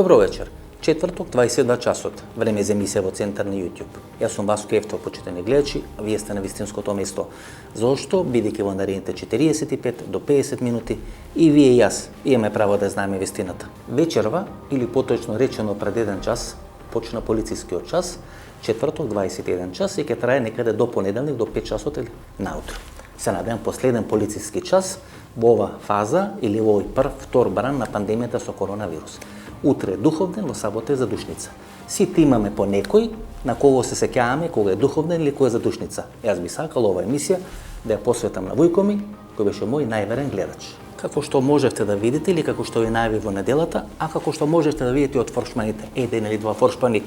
Добро вечер. Четврток, 22 часот. Време за емисија во Центар на YouTube. Јас сум Васко Евтов, почитани гледачи, а вие сте на вистинското место. Зошто? Бидејќи во наредните 45 до 50 минути и вие и јас имаме право да знаеме вистината. Вечерва, или поточно речено пред 1 час, почна полицискиот час, четврток, 21 час и ќе трае некаде до понеделник, до 5 часот или наутро. Се надевам последен полициски час во ова фаза или во овој прв, втор бран на пандемијата со коронавирус. Утре е духовден, во сабота е задушница. Сите имаме по некој на кого се сеќаваме кога е духовден или кој е задушница. Јас би сакал ова емисија да ја посветам на Вујко ми, кој беше мој најверен гледач. Како што можевте да видите или како што ви најави во неделата, а како што можете да видите од форшманите, еден или два форшмани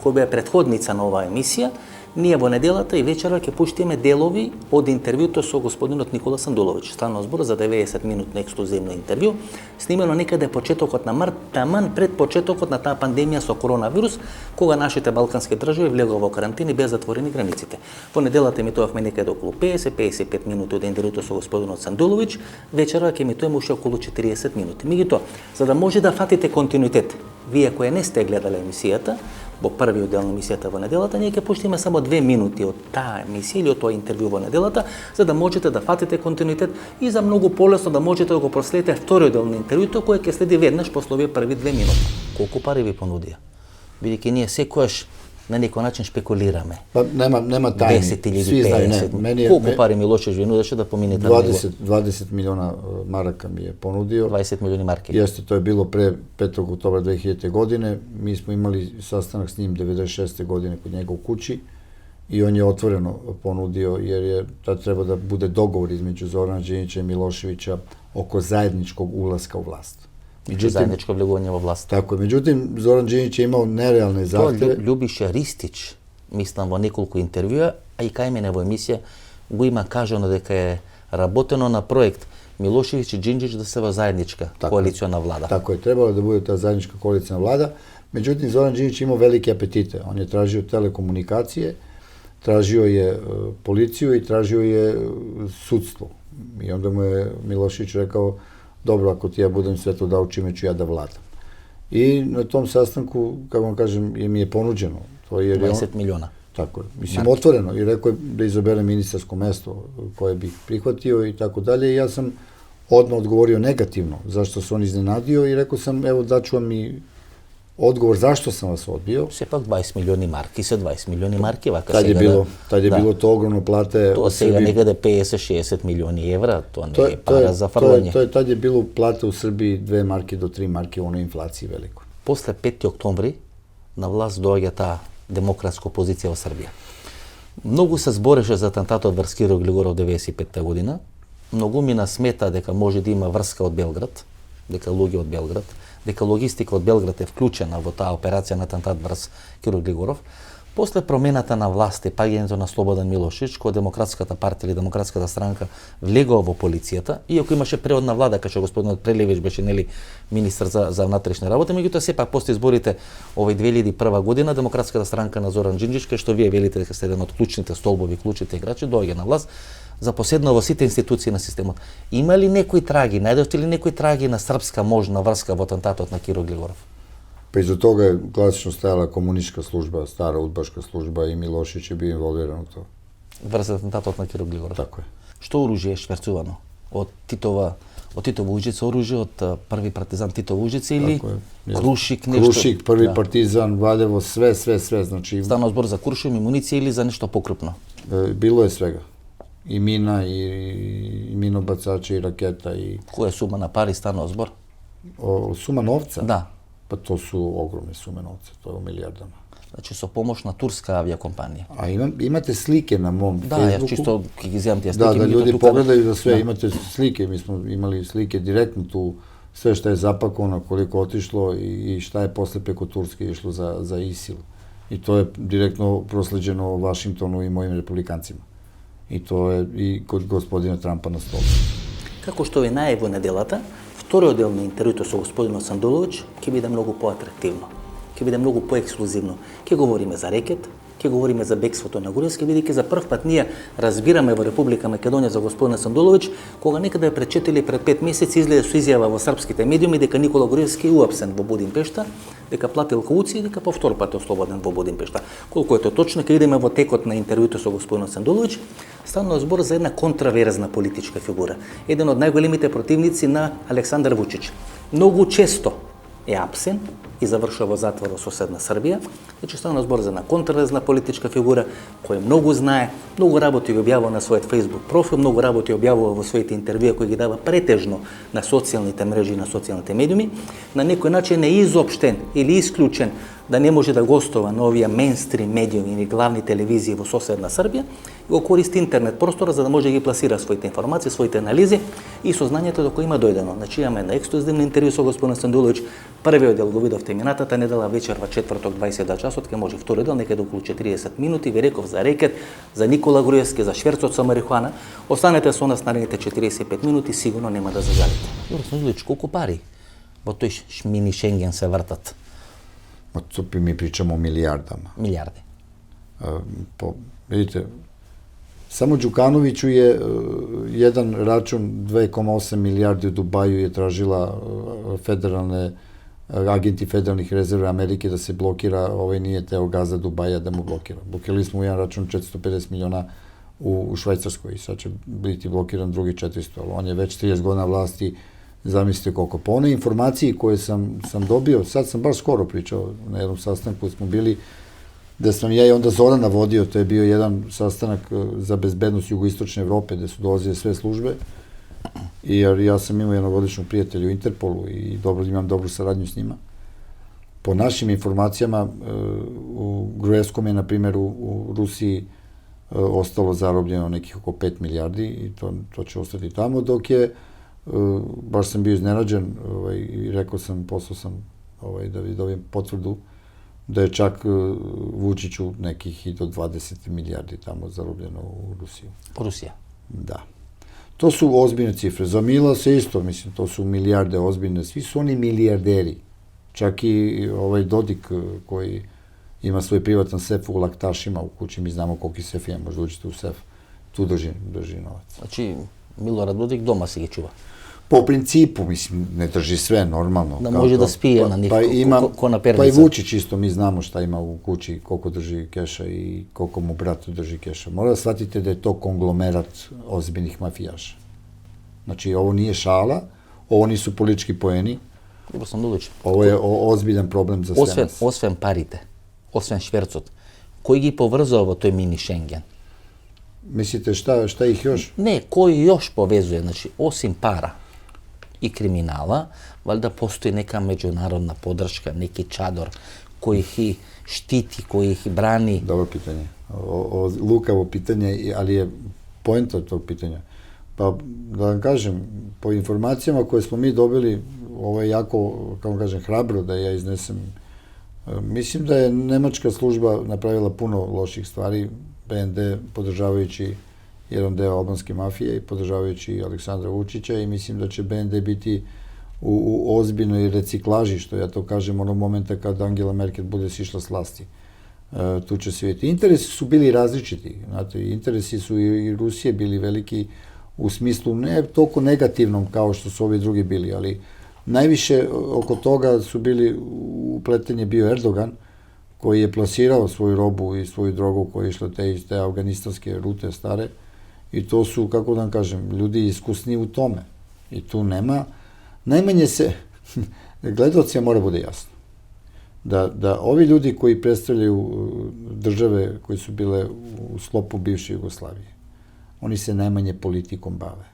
кои беа претходница на оваа емисија, ние во неделата и вечера ќе пуштиме делови од интервјуто со господинот Никола Сандуловиќ. Станува збор за 90 минутно ексклузивно интервју, снимено некаде почетокот на март, таман пред почетокот на таа пандемија со коронавирус, кога нашите балкански држави влегоа во карантина и беа затворени границите. Во неделата емитувавме некаде околу 50-55 минути од интервјуто со господинот Сандуловиќ, вечера ќе емитуваме уште околу 40 минути. Меѓутоа, за да може да фатите континуитет, вие кои не сте гледале емисијата, во првиот дел на емисијата во неделата, ние ќе пуштиме само 2 минути од таа емисија или од тоа интервју во неделата, за да можете да фатите континуитет и за многу полесно да можете да го проследите вториот дел на интервјуто кој ќе следи веднаш после овие први 2 минути. Колку пари ви понудија? Бидејќи ние секојаш на некој начин шпекулираме. Па нема тајни. 10 или 50. Колку пари Милошевиќ ви нудеше да поминете 20 милиона марака ми е понудио. 20 милиони марки. Јесте, тоа е било пре 5. октобра 2000 године. Ми смо имали састанак с ним 96. године код него у куќи и он е отворено понудио jer тоа треба да буде договор измеѓу Зорана Џинџича и Милошевиќа око заедничког уласка у власт. Заедничко влегување во власт. Тако е. Меѓутим, Зоран Џинџич е имал нереални захтеви. Тоа Љубиша Ристич, мислам во неколку интервјуа, а и кај мене во емисија, го има кажано дека е работено на проект Милошевиќ и Џинџич да се во заедничка коалициона влада. Тако е, требало да буде таа заедничка коалициона влада. Меѓутим, Зоран Џинџич имал велики апетите. Он е тражио телекомуникације, тражио е полицију и тражио е судство. И онда му е Милошевиќ рекао: добро, ако ти ја будем свето да учиме, ќе ја да владам. И на том састанку, како вам кажем, ми е понуđено. 20 милиона. Тако е. Мислим, отворено. И рекој да изобере министерско место кое бих прихватио и тако дале. И јас сам одма одговорио негативно, зашто се он изненадио и рекој сам, ево дачувам ми одговор зашто сам вас одбио. Сепак 20 милиони марки се 20 милиони марки, вака сега. Тај е било тоа огромно плате. Тоа сега некаде 50-60 милиони евра, тоа не е пара за фрлање. Тај е било плате у Србiji 2 марки до 3 марки, оно инфлација велико. После 5 октомври на власт доаѓа таа демократска опозиција во Србија. Многу се збореше за атентатот врз Киро Глигоров 95 година. Многу мина смета дека може да има врска од Белград, дека луѓе од Белград, дека логистика од Белград е вклучена во таа операција на атентат врз Киро Глигоров. После промената на власт и паѓањето на Слободан Милошевиќ, кога Демократската партија или Демократската странка влегува во полицијата, иако имаше преодна влада, кај што господинот Прелевич беше нели министар за внатрешни работи, меѓутоа сепак после изборите овој 2001 година Демократската странка на Зоран Џинџич, кај што вие велите дека сте еден од клучните столбови, клучните играчи, доаѓа на власт, запоседна во сите институции на системот. Има ли некои траги, најдовте ли некои траги на српска можна врска во атентатот на Киро Глигоров? Па изо тога е класично стајала комунистичка служба, стара удбашка служба и Милошевиќ е бил инволвиран во тоа. Врз атентатот на Киро Глигоров. Тако е. Што оружје е шверцувано? Од Титова Ужица оружје, од први партизан Титова Ужица или Крушик, нешто? Крушик, први партизан, Валево, све, значи. Станува збор за куршум и муниција или за нешто покрупно? Било е свега. И мина, и минобацачи, и ракета, и... Која сума на пари станува збор? Сума новца? Да. Па тоа су огромни суми новца, тоа е у милијардама. Значи со помош на турска авиакомпанија. А имате слике на мом Фејсбуку? Да, јас чисто ги земам тие слики. Да, луѓе погледају за све, имате слике, ми смо имали слике директно ту, све што е запаковано, колико отишло и шта е после преку Турски ишло за ИСИЛ. И тоа е директно прослеđено во Вашингтону и моим републиканцима. И тоа е и код господина Трампа на стол. Како што ви најави во неделата, вториот дел на интервјуто со господинот Сандуловиќ ќе биде многу поатрактивно, ќе биде многу поексклузивно. Ќе говориме за рекет, ќе говориме за бегството на Груевски, бидејќи за прв пат ние разбираме во Република Македонија за господин Сандуловиќ, кога некаде пред 4 или пред 5 месеци излезе со изјава во српските медиуми дека Никола Груевски е уапсен во Будимпешта, дека платил кауција и дека по втор пат е ослободен во Будимпешта. Колку е тоа точно, ќе идеме во текот на интервјуто со господин Сандуловиќ, станува збор за една контраверзна политичка фигура, еден од најголемите противници на Александар Вучич. Многу често е апсен и завршува во затвор во соседна Србија. Значи станува збор за една контраверзна политичка фигура која многу знае, многу работи ги објавува на својот Facebook профил, многу работи објавува во своите интервјуи кои ги дава претежно на социјалните мрежи и на социјалните медиуми. На некој начин е изопштен или исклучен да не може да гостува на овие мејнстрим медиуми или главни телевизии во соседна Србија, и го користи интернет простора за да може да ги пласира своите информации, своите анализи и сознанието до кој има дојдено. Значи имаме една ексклузивна интервју со господин Сандуловиќ. Првиот дел го видовте минатата недела вечер во четврток 20 часот, ке може втори дел некаде околу 40 минути, ви реков за рекет, за Никола Груевски, за шверцот со марихуана. Останете со нас наредните 45 минути, сигурно нема да зажалите. Добро, Сандуловиќ, колку пари во тој мини Шенген се вртат? Mi pričamo o milijardama. Милиарди. Vidite, samo Đukanoviću je jedan račun 2,8 milijardi u Dubaju je tražila agenti federalnih rezerve Amerike da se blokira, nije teo Gaza Dubaja da mu blokira. Blokirali smo jedan račun 450 miliona u Švajcarskoj i sad će biti blokiran drugi 400, ali on je već 30 godina vlasti. Zamislite koliko. Po one informacije koje sam dobio, sad sam baš skoro pričao na jednom sastanku smo bili, da sam ja i onda Zorana vodio, to je bio jedan sastanak za bezbednost jugoistočne Evrope, gde su dolazile sve službe, jer ja sam imao jednog odličnog prijatelja u Interpolu i imam dobru saradnju s njima. Po našim informacijama, u Gruevskom je, na primjer, u Rusiji ostalo zarobljeno nekih oko 5 milijardi i to će ostati tamo, dok je baš sam bio iznenađen i rekao sam, poslao sam da vi dobijem potvrdu da je čak Vučiću nekih i do 20 milijardi tamo zarobljeno u Rusiju. Rusija? Da. To su ozbiljne cifre. Za Mila se isto, mislim, to su milijarde ozbiljne. Svi su oni milijarderi. Čak i Dodik koji ima svoj privatan sef u Laktašima u kući, mi znamo koliki sef ima, možda uđete u sef. Tu drži novac. Znači, Milorad Dodik doma se ga čuva? Po principu, mislim, ne drži sve, normalno. Da može da spije na njih, ko na pernica. Pa i Vučić isto, mi znamo šta ima u kući, koliko drži keša i koliko mu brat drži keša. Mora da shvatite da je to konglomerat ozbiljnih mafijaša. Znači, ovo nije šala, ovo nisu politički poeni. Dobro sam Dulić. Ovo je ozbiljan problem za sve nas. Osvem parite, osvem švercot, koji gi povrzoa vo toj mini Schengen? Mislite šta ih još? Ne, koji još povezuje, znači, osim para i kriminala, valjda postoji neka međunarodna podrška, neki čador koji ih štiti, koji ih brani. Dobro pitanje. Lukavo pitanje, ali je poenta tog pitanja. Pa, da vam kažem, po informacijama koje smo mi dobili, ovo je jako, kako vam kažem, hrabro da ja iznesem. Mislim da je nemačka služba napravila puno loših stvari, BND podržavajući jedan deo albanske mafije i podržavajući Aleksandra Vučića i mislim da će BND biti u ozbiljnoj reciklaži, što ja to kažem, onog momenta kad Angela Merkel bude sišla s vlasti. Tu će se vidjeti. Interesi su bili različiti. Znate, interesi su i Rusije bili veliki u smislu ne toliko negativnom kao što su ovi drugi bili, ali najviše oko toga su bili upletenje bio Erdogan, koji je plasirao svoju robu i svoju drogu koja je išla iz te afganistanske rute stare. I to su, kako da vam kažem, ljudi iskusni u tome. I tu nema. Najmanje se, gledalcima mora bude jasno, da ovi ljudi koji predstavljaju države koje su bile u sklopu bivše Jugoslavije, oni se najmanje politikom bave.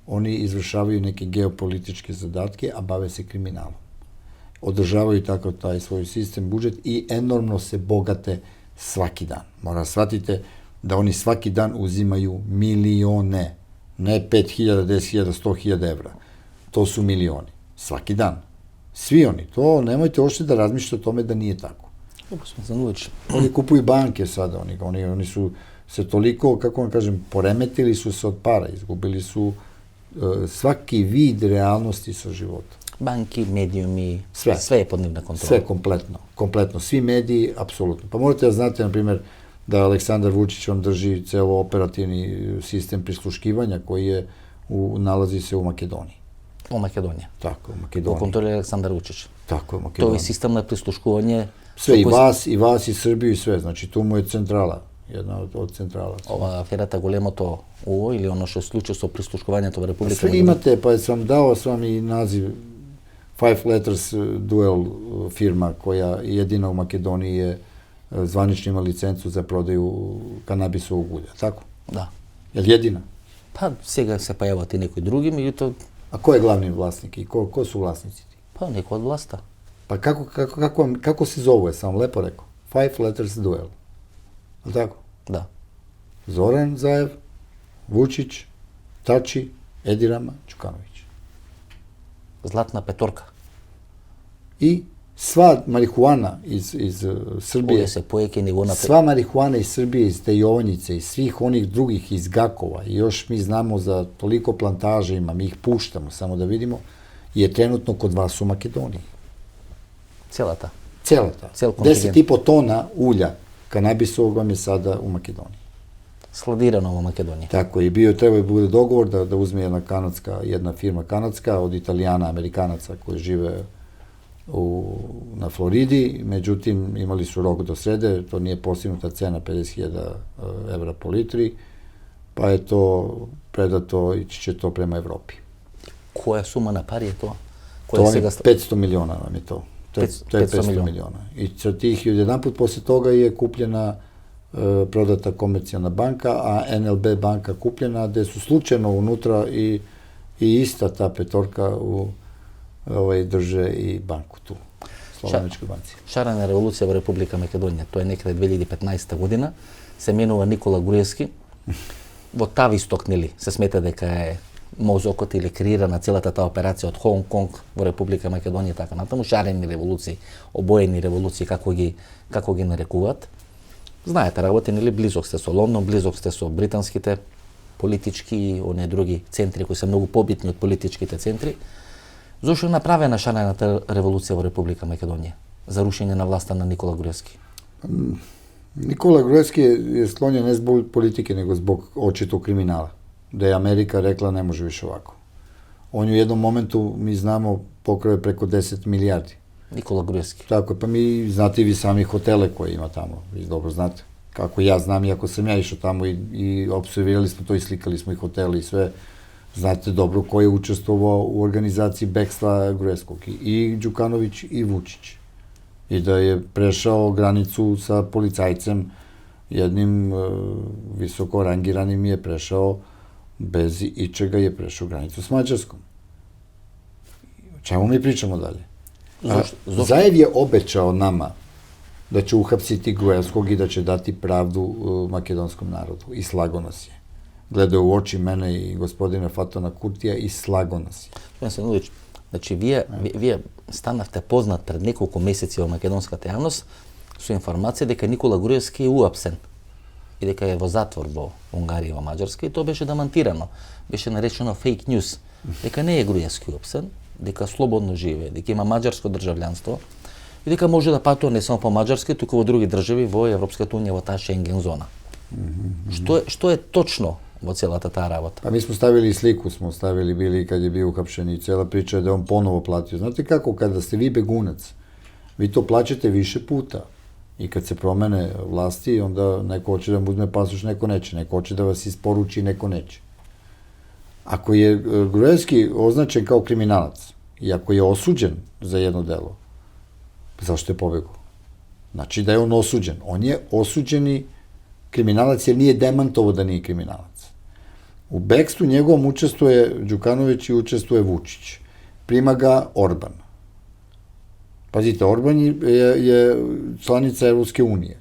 Oni izvršavaju neke geopolitičke zadatke, a bave se kriminalom. Održavaju tako taj svoj sistem, budžet i enormno se bogate svaki dan. Mora shvatite da oni svaki dan uzimaju milione, ne 5.000, 10.000, 100.000 evra. To su milioni. Svaki dan. Svi oni. To nemojte uopšte da razmišljate o tome da nije tako. Oni kupuju banke sada. Oni su se toliko, kako vam kažem, poremetili su se od para. Izgubili su svaki vid realnosti sa života. Banki, medijumi, sve je pod njim na kontrolu. Sve kompletno. Svi mediji, apsolutno. Pa morate da znate, na primjer, da Aleksandar Vučić on drži celo operativni sistem prisluškivanja koji je nalazi se u Makedoniji. U Makedoniji. Tako, u U Makedoniji. kontroli Aleksandar Vučić. Tako, u To je Makedoniji. sistem na prisluškuvanje. Sve, i vas, i Srbiju, i sve. Znači, tu mu je centrala, jedna od centrala. Ова аферата големото УО или оно што е случај со прислушкувањето во Република Sve imate, pa sam dao sam i naziv Five Letters Duel firma koja jedina u Makedoniji je zvanično ima licencu za prodaju kanabisovog ulja, tako? Да. Je li jedina? Па сега се појават и некои други, меѓутоа A ko je glavni vlasnik i ko su vlasnici ti? па некој од власта. Pa kako se zove, sam lepo rekao? Five Letters Duel. Je tako? Да. Zoran Zaev, Vučić, Tači, Edi Rama, Đukanović. Златна петорка. I sva marihuana iz Srbije, Овде се поеќе него на sva marihuana iz Srbije, iz te Jovanjice, iz svih onih drugih, iz Gakova, i još mi znamo za toliko plantaža ima, mi ih puštamo, samo da vidimo, je trenutno kod vas u Makedoniji. целата. Cela ta. Cel kontingent. 10,5 tona ulja kanabisovog vam je sada u Makedoniji. Складирано во Македонија. Tako je, trebao je bude dogovor da uzme jedna firma kanadska od Italijana, Amerikanaca koji žive na Floridi, međutim imali su rok do srede, to nije postignuta cena 50.000 evra po litri, pa je to predato, ići će to prema Evropi. Која сума на пари е тоа? To Која je сега 500 miliona vam je to. To je 500 miliona. miliona. I sa tih, jedanput posle toga je kupljena prodata komercijalna banka, a NLB banka kupljena, gde su slučajno unutra i ista ta petorka drže i banku tu, Sloveničkoj banci. Шарена револуција во Република Македонија, тоа е некаде 2015 година, се менува Никола Груевски. Во Тависток, нели, се смета дека е мозокот или креирана целата таа операција од Хонг Конг во Република Македонија и така натаму, шарени револуции, обоени револуции, како ги нарекуваат. Знаете, работи, нели, близок сте со Лондон, близок сте со британските политички и оние други центри кои се многу побитни од политичките центри. Зошто е направена шарената револуција во Република Македонија за рушење на власта на Никола Груевски? Nikola Gruevski je sklonjen ne zbog politike, nego zbog očitog kriminala. Da je Amerika rekla ne može više ovako. On je u jednom momentu, mi znamo, pokrao je preko 10 milijardi. Никола Груевски. Tako je, pa mi znate i vi sami hotele koje ima tamo, vi dobro znate. Kako ja znam, iako sam ja išao tamo i observirali smo to i slikali smo i hotele i sve. Znate dobro ko je učestvovao u organizaciji bekstva Gruevskog, i Đukanović i Vučić. I da je prešao granicu sa policajcem, jednim visoko rangiranim je prešao, bez ičega je prešao granicu s Mađarskom. O čemu mi pričamo dalje? Zaev je obećao nama da će uhapsiti Gruevskog i da će dati pravdu makedonskom narodu. I slago nas je. Gledao u oči mene i gospodina Fatona Kurtija i slago nas je. Значи, вие станавте познат пред неколку месеци во македонската јавност со информација дека Никола Груевски е уапсен и дека е во затвор во Унгарија и во Маđarска, и тоа беше демантирано. Беше наречено фейк ньюс. Дека не е Груевски уапсен, дека слободно живее, дека има маđarско држављанство и дека може да патува не само по Маđarска, туку во други држави во Европската унија, во таа Шенген зона. Што е точно во целата таа работа? Pa mi smo stavili sliku, bili kad je bio uhapšen i cela priča je da on ponovo platio. Znate kako, kada ste vi begunac, vi to plaćate više puta. I kad se promene vlasti, onda neko hoće da vam uzme pasoš, neko neće. Neko hoće da vas isporuči, neko neće. Ako je Gruevski označen kao kriminalac i ako je osuđen za jedno delo, zašto je pobegao? Znači da je on osuđen. On je osuđeni kriminalac jer nije demantovo da nije kriminalac. U bekstvu njegovom učestvuje Đukanović i učestvuje Vučić. Prima ga Orban. Pazite, Orban je članica Evropske unije.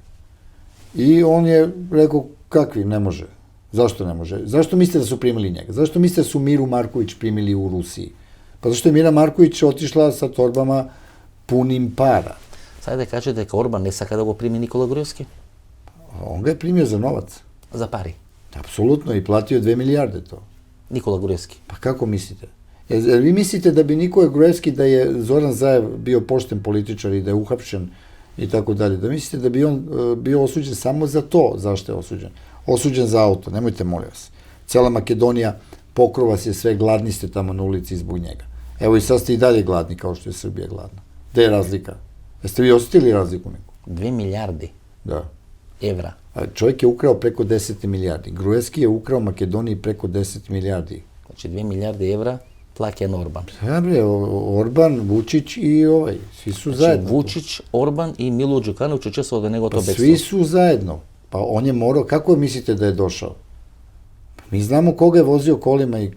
I on je rekao, kakvi, ne može. Zašto ne može? Zašto mislite da su primili njega? Zašto mislite da su Miru Marković primili u Rusiji? Pa zašto je Mira Marković otišla sa torbama punim para? Sad да кажете дека Орбан не сака да го прими Никола Груевски? On ga je primio za novac. За пари. Apsolutno, i platio 2 milijarde to. Никола Груевски. Pa kako mislite? Jer vi mislite da bi Nikola Gruevski, da je Zoran Zaev bio pošten političar i da je uhapšen i tako dalje. Da mislite da bi on bio osuđen samo za to, zašto je osuđen? Osuđen za auto, nemojte molim vas. Cela Makedonija, pokrova se sve, gladni ste tamo na ulici zbog njega. Evo i sad ste i dalje gladni kao što je Srbija gladna. Gde je razlika? Jeste vi osjetili razliku neku? 2 milijardi evra. A čovjek je ukrao preko 10 milijardi. Gruevski je ukrao Makedoniji preko 10 milijardi. Znači 2 milijardi evra plaćen Orban. Ja bre, Orban, Vučić i svi su zajedno. Znači Vučić, Orban i Milo Đukanović učestvovao da nego to bekstvo. Svi su zajedno. Pa on je morao, kako mislite da je došao? Mi znamo koga je vozio kolima i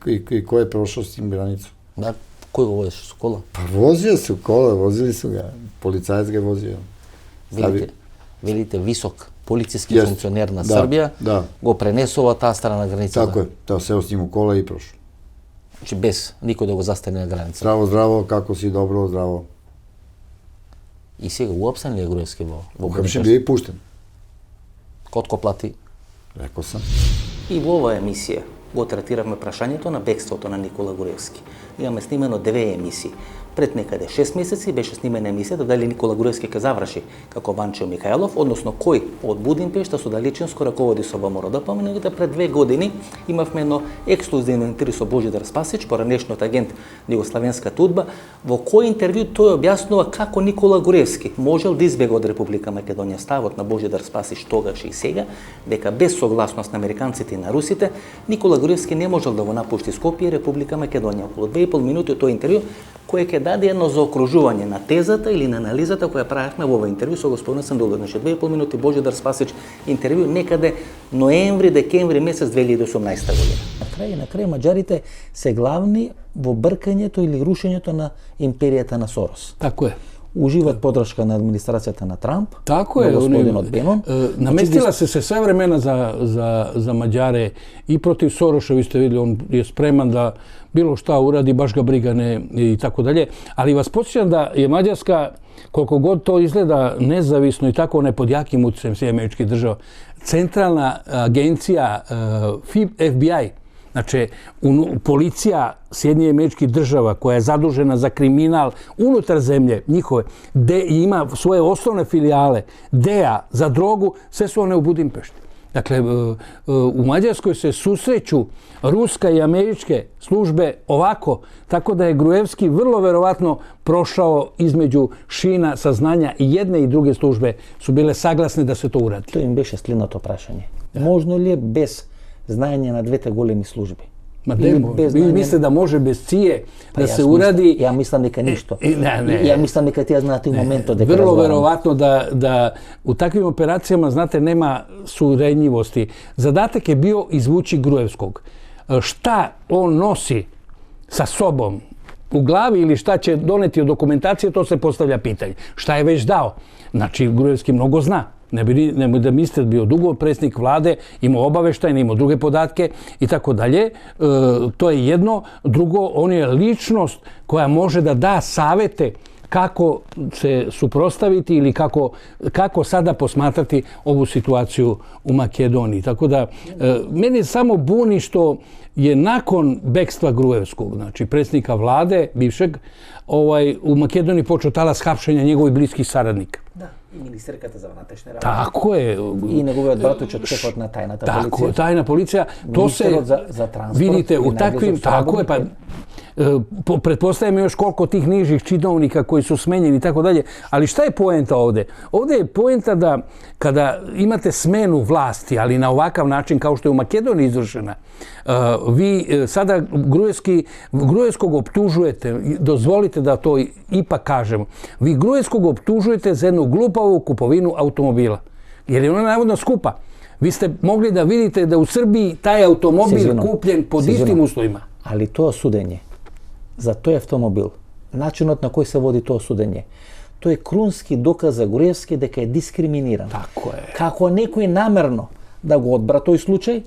ko je prošao s tim granicom. Da, koji ga voziš su kola? Pa vozio su kola, vozili su ga. Policajac ga je vozio. Vidite, visok policijski funkcioner na Srbija, go prenesova ta strana granica. Tako je, seo s njim u kola i prošao. Znači bez niko da go zastane na granici. Zdravo, zdravo, kako si, dobro, zdravo. I сега uopšten li je Gruevski во Budimpešti? Bio i pušten. Ko plati? Rekao sam. И во оваа емисија го третираме прашањето на бегството на Никола Груевски. Имаме снимено 2 емисии. Пред некаде 6 месеци беше снимена емисија дали Никола Груевски ќе заврши како Ванчо Михајлов, односно кој од Будимпешта со далечинско раководи со ВМРО. Да поменувате, пред 2 години имавме едно ексклузивно интервју со Божидар Спасич, поранешниот агент на Југославенската удба, во кој интервју тој објаснува како Никола Груевски можел да избега од Република Македонија. Ставот на Божидар Спасич тогаш и сега, дека без согласност на американците и на русите, Никола Груевски не можел да го напушти Скопје и Република Македонија. Околу 2,5 минути од тој интервју кој ќе даде едно заокружување на тезата или на анализата која правевме во ова интервју со господин Сандулов. Значи 2,5 минути Божидар Спасич интервју некаде ноември, декември месец 2018 година. На крај маđарите се главни во бркањето или рушењето на империјата на Сорос. Тако е. Уживат подршка на администрацијата на Трамп, Тако е, господинот Бенон. Наместила се sve vremena za Mađare i protiv Soroša, vi ste vidjeli, on je spreman da bilo šta uradi, baš ga briga ne i tako dalje. Ali vas podsjećam da je Mađarska, koliko god to izgleda nezavisno i tako ne pod jakim utjecajem Sjedinjenih Američkih Država, centralna agencija FBI, znači policija Sjedinjenih Američkih Država koja je zadužena za kriminal unutar zemlje njihove, gde ima svoje osnovne filijale, DEA za drogu, sve su one u Budimpešti. Dakle, u Mađarskoj se susreću ruska i američke službe ovako, tako da je Gruevski vrlo verovatno prošao između šina saznanja i jedne i druge službe su bile saglasne da se to uradi. To im беше следното прашање. Можно ли е без знаење на двете големи служби? Vi mislite da može bez cije da se uradi? Ja mislim дека ништо. Ja mislim дека тие знаат и моментот дека vrlo verovatno da u takvim operacijama, znate, nema surenjivosti. Zadatak je bio izvući Gruevskog. Šta on nosi sa sobom u glavi ili šta će doneti od dokumentacije, to se postavlja pitanje. Šta je već dao? Znači, Gruevski mnogo zna. Nemoj da mislite da bio dugo predsjednik vlade, imao obaveštajne, imao druge podatke i tako dalje. To je jedno. Drugo, on je ličnost koja može da da savete kako se suprotstaviti ili kako sada posmatrati ovu situaciju u Makedoniji. Tako da, mene samo buni što je nakon bekstva Gruevskog, znači predsjednika vlade, bivšeg, u Makedoniji počeo talas hapšenja njegovih bliskih saradnika. Da, i ministarkата za внатрешни работи. Tako je. I njegovиот братовчет, шефот на тајната полиција. Tako, tajna policija. To se, za transport, vidite, u takvim, tako je, pa pretpostavljamo još koliko tih nižih činovnika koji su smenjeni i tako dalje. Ali šta je poenta ovde? Ovde je poenta da kada imate smenu vlasti, ali na ovakav način kao što je u Makedoniji izvršena, vi sada Gruevskog optužujete, dozvolite da to ipak kažemo, vi Gruevskog optužujete za jednu glupavu kupovinu automobila. Jer je ona navodno skupa. Vi ste mogli da vidite da u Srbiji taj automobil kupljen pod istim uslovima. Ali to судење за тој автомобил, начинот на кој се води тоа судење, тоа е крунски доказ за Груевски дека е дискриминиран. Тако е. Како некој намерно да го одбра тој случај,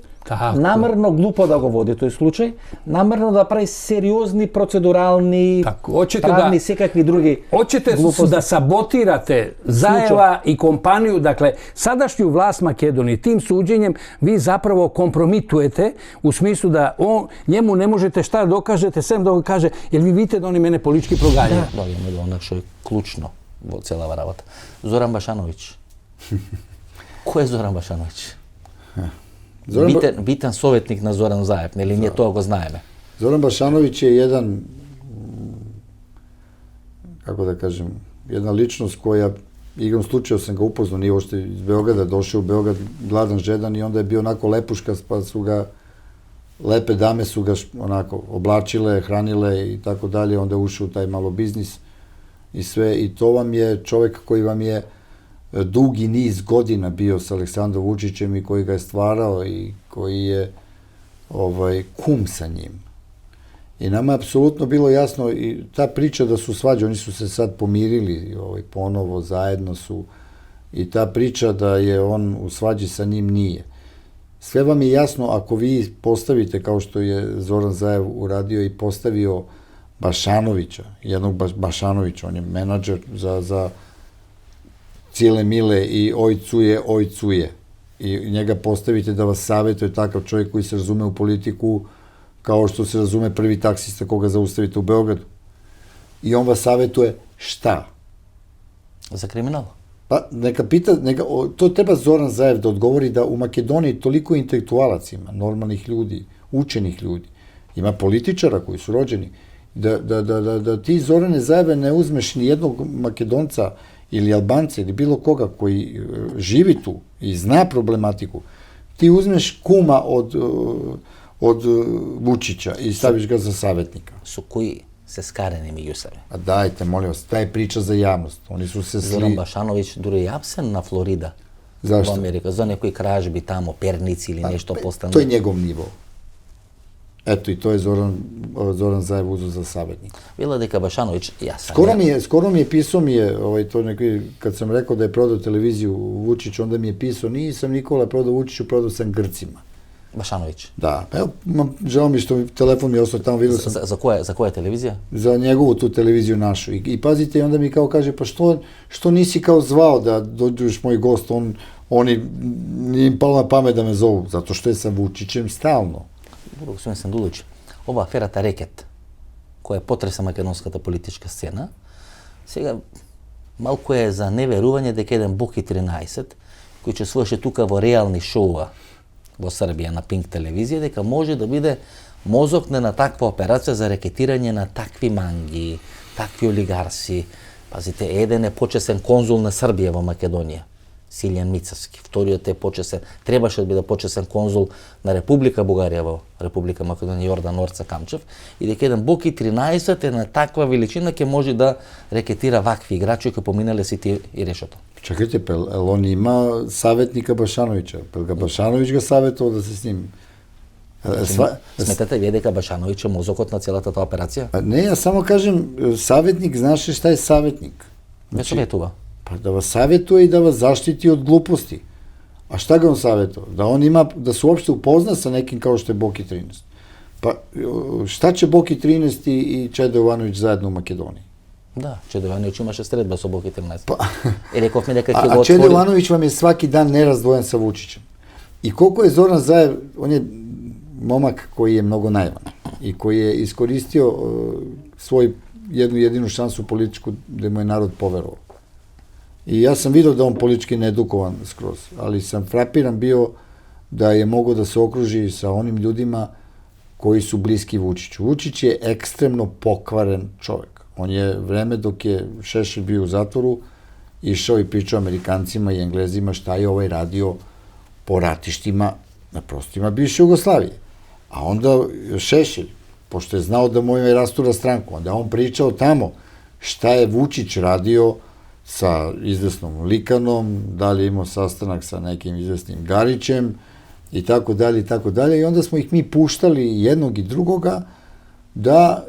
намерно глупо да го води тој случај, намерно да прави сериозни процедурални, правни, секакви други Hoćete da sabotirate Zajeva i kompaniju, dakle, sadašnju vlast Makedonije, tim suđenjem vi zapravo kompromitujete u smislu da njemu ne možete šta dokažete, sem da kaže, jer vi vidite da oni mene politički proganjaju. Da, ono što je ključno. во целава работа. Зоран Башановиќ. Кој е Зоран Башановиќ? Битен советник на Зоран Заев, нели ние тоа го знаеме. Зоран Башановиć je jedan, kako da kažem, jedna ličnost koja, igrom slučaja sam ga upoznao, nije ošte iz Beograda, došao u Beograd gladan, žedan i onda je bio onako lepuškas, pa su ga, lepe dame su ga onako oblačile, hranile i tako dalje, onda je ušao u taj malo biznis i sve. I to vam je čovjek koji vam je dugi niz godina bio sa Aleksandrom Vučićem i koji ga je stvarao i koji je kum sa njim. I nama je apsolutno bilo jasno i ta priča da su svađe, oni su se sad pomirili ponovo, zajedno su, i ta priča da je on u svađi sa njim nije. Sve vam je jasno ako vi postavite, kao što je Zoran Zaev uradio i postavio Bašanovića, jednog Bašanovića, on je menadžer za cijele mile i oj cuje. I njega postavite da vas savjetuje takav čovjek koji se razume u politiku kao što se razume prvi taksista koga zaustavite u Beogradu. I on vas savjetuje šta? Za kriminal? Pa neka pita, to treba Zoran Zaev da odgovori da u Makedoniji toliko intelektualac ima, normalnih ljudi, učenih ljudi, ima političara koji su rođeni, da ti Zorane Zaeve ne uzmeš ni jednog Makedonca ili Albanca ili bilo koga koji živi tu i zna problematiku, ti uzmeš kuma od Vučića i staviš ga za savjetnika. Su koji se skareni među sebe. A dajte, molim vas, taj priča za javnost. Oni su se Zoran Bašanović duže je apsen na Florida. Zašto? U Amerika, za nekoj kražbi tamo, pernici ili nešto postane. To je njegov nivo. Eto, i to je Zoran Zaev uzeo za savjetnika. Bila deka Bašanović, ja sam... Skoro mi je pisao to neki, kad sam rekao da je prodao televiziju Vučić, onda mi je pisao, nisam Nikola prodao Vučiću, prodao sam Grcima. Bašanović? Da, evo, žao mi što telefon mi je ostao tamo, vidio sam... Za koja televizija? Za njegovu tu televiziju našu. I pazite, i onda mi kao kaže, pa što nisi kao zvao da dođeš moj gost, oni nije im palo na pamet da me zovu, zato što je sa Vučićem stalno. Dobro, gospodin Sandulić, ова аферата Рекет, која потресе македонската политичка сцена, сега малку е за неверување дека еден Боки 13, кој ќе свърши тука во реални шоуа во Србија на Пинк телевизија, дека може да биде мозокне на таква операција за рекетирање на такви манги, такви олигарси. Пазите, еден е почесен конзул на Србија во Македонија, Силјан Мицевски. Вториот е почесен, требаше да биде почесен конзул на Република Бугарија во Република Македонија, Јордан Орца Камчев, и дека еден Боки 13 е на таква величина ќе може да рекетира вакви играчи кои поминале сите и решето. Чакайте, он има саветника Башановиća, ga Башановиć ga savjetovao da se s njim... Сметате вие дека Башановиć е мозокот на целата таа операција? Не, ја само кажем, savjetnik, знаеш ли šta je savjetnik? Не советува. Pa da vas savjetuje i da vas zaštiti od gluposti. A šta ga on savjetovao? Da on ima, da se uopšte upozna sa nekim kao što je Boki 13. Pa šta će Boki 13 i Čedo Jovanović zajedno u Makedoniji? Да, Čedo Jovanović imаше средба со Боки 13. Pa, И рековме дека ќе го a Čedo отвори. Jovanović vam je svaki dan nerazdvojen sa Vučićem. I koliko je Zoran Zaev, on je momak koji je mnogo naivan i koji je iskoristio svoju jednu jedinu šansu političku da mu je narod poverovao. I ja sam vidio da on politički needukovan skroz, ali sam frapiran bio da je mogao da se okruži sa onim ljudima koji su bliski Vučiću. Vučić je ekstremno pokvaren čovjek. On je vreme dok je Šešelj bio u zatvoru išao i pričao Amerikancima i Englezima šta je ovaj radio po ratištima na prostorima bivše Jugoslavije. A onda Šešelj, pošto je znao da moj rastura stranku, onda on pričao tamo šta je Vučić radio sa izvesnom Likanom, da li je imao sastanak sa nekim izvesnim Garićem i tako dalje i tako dalje. I onda smo ih mi puštali jednog i drugoga da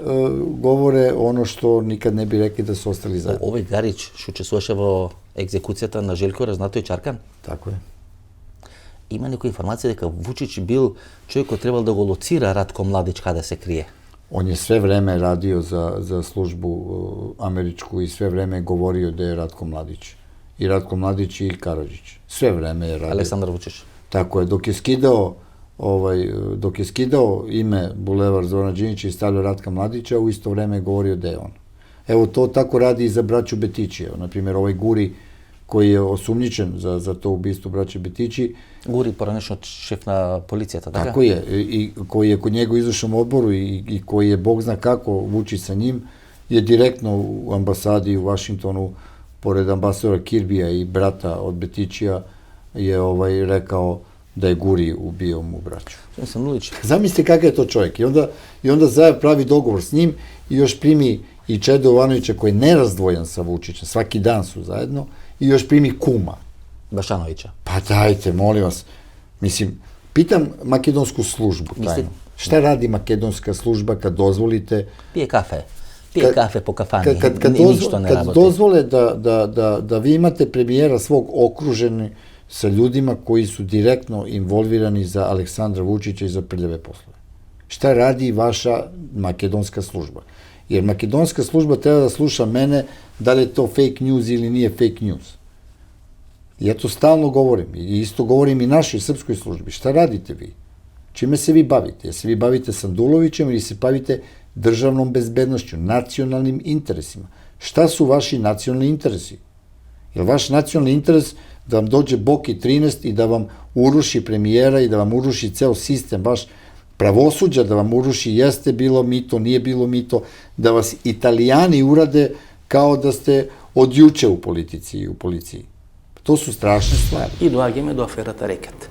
govore ono što nikad ne bi rekli da su ostali zajedno. Овој Гарич што учествуваше во екзекуцијата на Желко Разнатој Чаркан. Tako je. Има некоја информација дека Вучич бил човек кој требал да го лоцира Ратко Младич каде се крие. On je sve vreme radio za službu američku i sve vreme govorio da je Ratko Mladić. I Ratko Mladić i Karadžić. Sve vreme je radio. Aleksandar Vučić. Tako je, dok je skidao ime Bulevar Zorana Đinđića i stavljao Ratka Mladića, u isto vreme je govorio da je on. Evo, to tako radi i za braću Betići. Evo, na primjer, ovaj Guri koji je osumnjičen za to ubistvo braće Betići. Guri, poranešно šef na policijata, така? Tako je, i koji je kod njega u izvršnom odboru i koji je, Bog zna kako, Vučić sa njim, je direktno u ambasadi u Vašingtonu, pored ambasadora Kirbija i brata od Betićija, je rekao da je Guri ubio mu braću. Zamislite kakav je to čovjek. I onda Zajev pravi dogovor s njim i još primi i Čedo Jovanovića koji je nerazdvojen sa Vučićem, svaki dan su zajedno, i još primi kuma. Bašanovića. Pa dajte, molim vas. Mislim, pitam makedonsku službu tajno. Šta radi makedonska služba kad dozvolite... Pije kafe po kafani, ništa ne raboti. Kad dozvole da vi imate premijera svog okruženi sa ljudima koji su direktno involvirani za Aleksandra Vučića i za prljave poslove. Šta radi vaša makedonska služba? Jer makedonska služba treba da sluša mene da li je to fake news ili nije fake news. Ja to stalno govorim i isto govorim i našoj srpskoj službi. Šta radite vi? Čime se vi bavite? Jel se vi bavite Sandulovićem ili se bavite državnom bezbednošću, nacionalnim interesima? Šta su vaši nacionalni interesi? Je li vaš nacionalni interes da vam dođe Boki 13 i da vam uruši premijera i da vam uruši ceo sistem, vaš pravosuđa, da vam uruši jeste bilo mito, nije bilo mito, da vas Italijani urade kao da ste od juče u politici i u policiji? To su strašne stvari. И доаѓаме до аферата Рекет.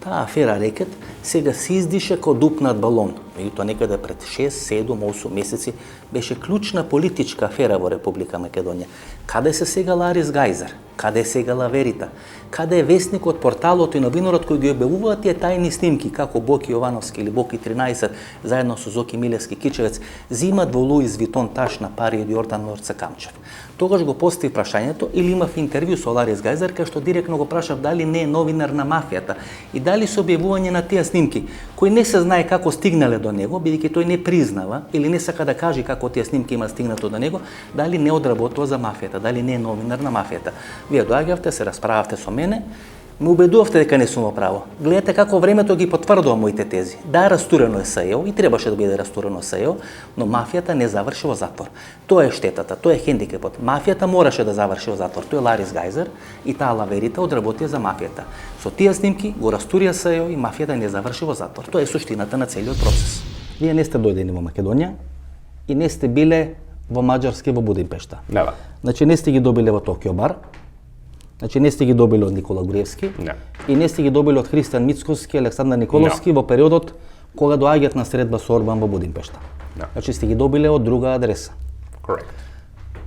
Таа афера Рекет сега се издише како дупнат балон. Меѓутоа некаде пред 6, 7, 8 месеци беше клучна политичка афера во Република Македонија. Каде се сега Ларис Гајзер? Каде е сега Лаверита? Каде е вестникот, порталот и новинарот кои ги објавуваат тие тајни снимки како Боки Јовановски или Боки 13 заедно со Зоки Милевски Кичевец зимат во Луис Витон таш на пари од Јордан Норце Камчев. Тогаш го постави прашањето или имав интервју со Ларис Гајзер кај што директно го прашав дали не е новинар на мафијата и дали со објавување на тие снимки кои не се знае како стигнале до него, бидејќи тој не признава или не сака да каже како тие снимки има стигнато до него, дали не одработува за мафијата, дали не е новинар на мафијата. Вие доаѓавте, се расправавте со мене, ме убедувавте дека не сум во право. Гледате како времето ги потврдува моите тези. Да, растурено е САЕО и требаше да биде растурено САЕО, но мафијата не заврши во затвор. Тоа е штетата, тоа е хендикепот. Мафијата мораше да заврши во затвор. Тој е Ларис Гајзер и таа Лаверита одработија за мафијата. Со тие снимки го растурија САЕО и мафијата не заврши во затвор. Тоа е суштината на целиот процес. Вие не сте дојдени во Македонија и не сте биле во Маđarски во Будимпешта. Не. Значи не сте ги добиле во Токио бар. Значи не сте ги добили од Никола Груевски и не сте ги добили од Христијан Мицкоски, Александар Николовски во периодот кога доаѓаат на средба со Орбан во Будимпешта. Значи сте ги добиле од друга адреса. Correct.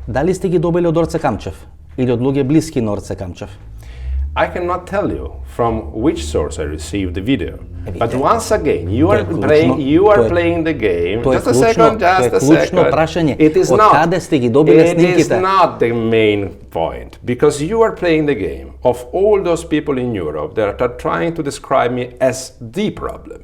Дали сте ги добили од Орце Камчев или од луѓе блиски на Орце Камчев? I cannot tell you from which source I received the video. But once again, you are playing the game. Just a second. It is not the main point, because you are playing the game of all those people in Europe that are trying to describe me as the problem.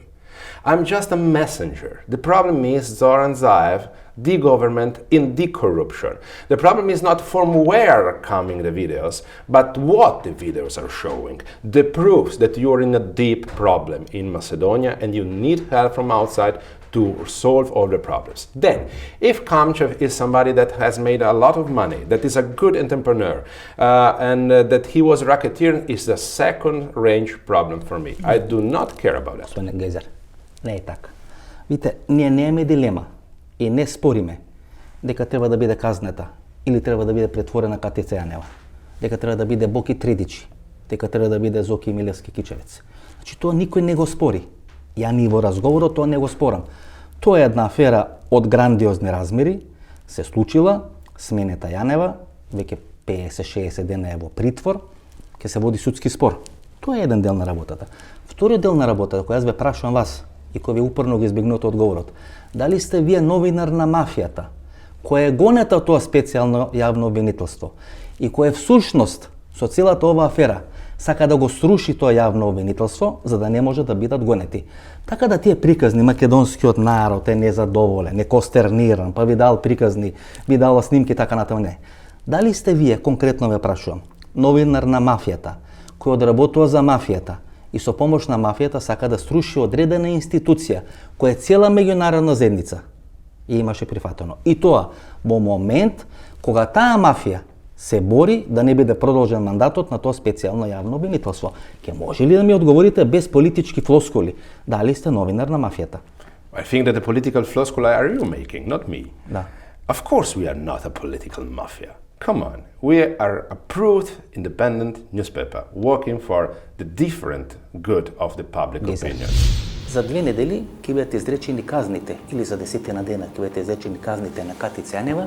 I'm just a messenger. The problem is Zoran Zaev, the government, in the corruption. The problem is not from where are coming the videos, but what the videos are showing. The proofs that you are in a deep problem in Macedonia and you need help from outside to solve all the problems. Then, if Kamchev is somebody that has made a lot of money, that is a good entrepreneur, and that he was racketeering, is a second-range problem for me. I do not care about that. Gospodine Gajzer, не е така. Видите, ние немаме дилема и не спориме дека треба да биде казнета или треба да биде претворена Катица Јанева, дека треба да биде Боки Тридичи, дека треба да биде Зоки Милевски Кичевец. Значи тоа никој не го спори. Ја ни во разговорот тоа не го спорам. Тоа е една афера од грандиозни размери, се случила, сменета Јанева, веќе 50-60 дена е во притвор, ќе се води судски спор. Тоа е еден дел на работата. Вториот дел на работата, кој јас ве прашувам вас, и кој ви упорно го избегнувате одговорот, дали сте вие новинар на мафијата, која е гонета тоа специјално јавно обвинителство и кој всушност со целата оваа афера сака да го сруши тоа јавно обвинителство за да не може да бидат гонети. Така да тие приказни македонскиот народ е незадоволен, е костерниран, па ви дал приказни, ви дала снимки така натаму не. Дали сте вие, конкретно ве прашувам, новинар на мафијата, кој одработува за мафијата и со помош на мафијата сака да сруши одредена институција која е цела меѓународна заедница, и имаше прифатено. И тоа во момент кога таа мафија се бори да не биде продолжен мандатот на тоа специјално јавно обвинителство. Ке може ли да ми одговорите без политички флоскули, дали сте новинар на мафијата? I think that the political floskula are you making, not me. Да. Of course we are not a political mafia. Come on, we are a approved independent newspaper working for the different good of the public opinion. За 2 недели ќе бидат изречени казните, или за 10 дена ќе бидат изречени казните на Кати Цјанева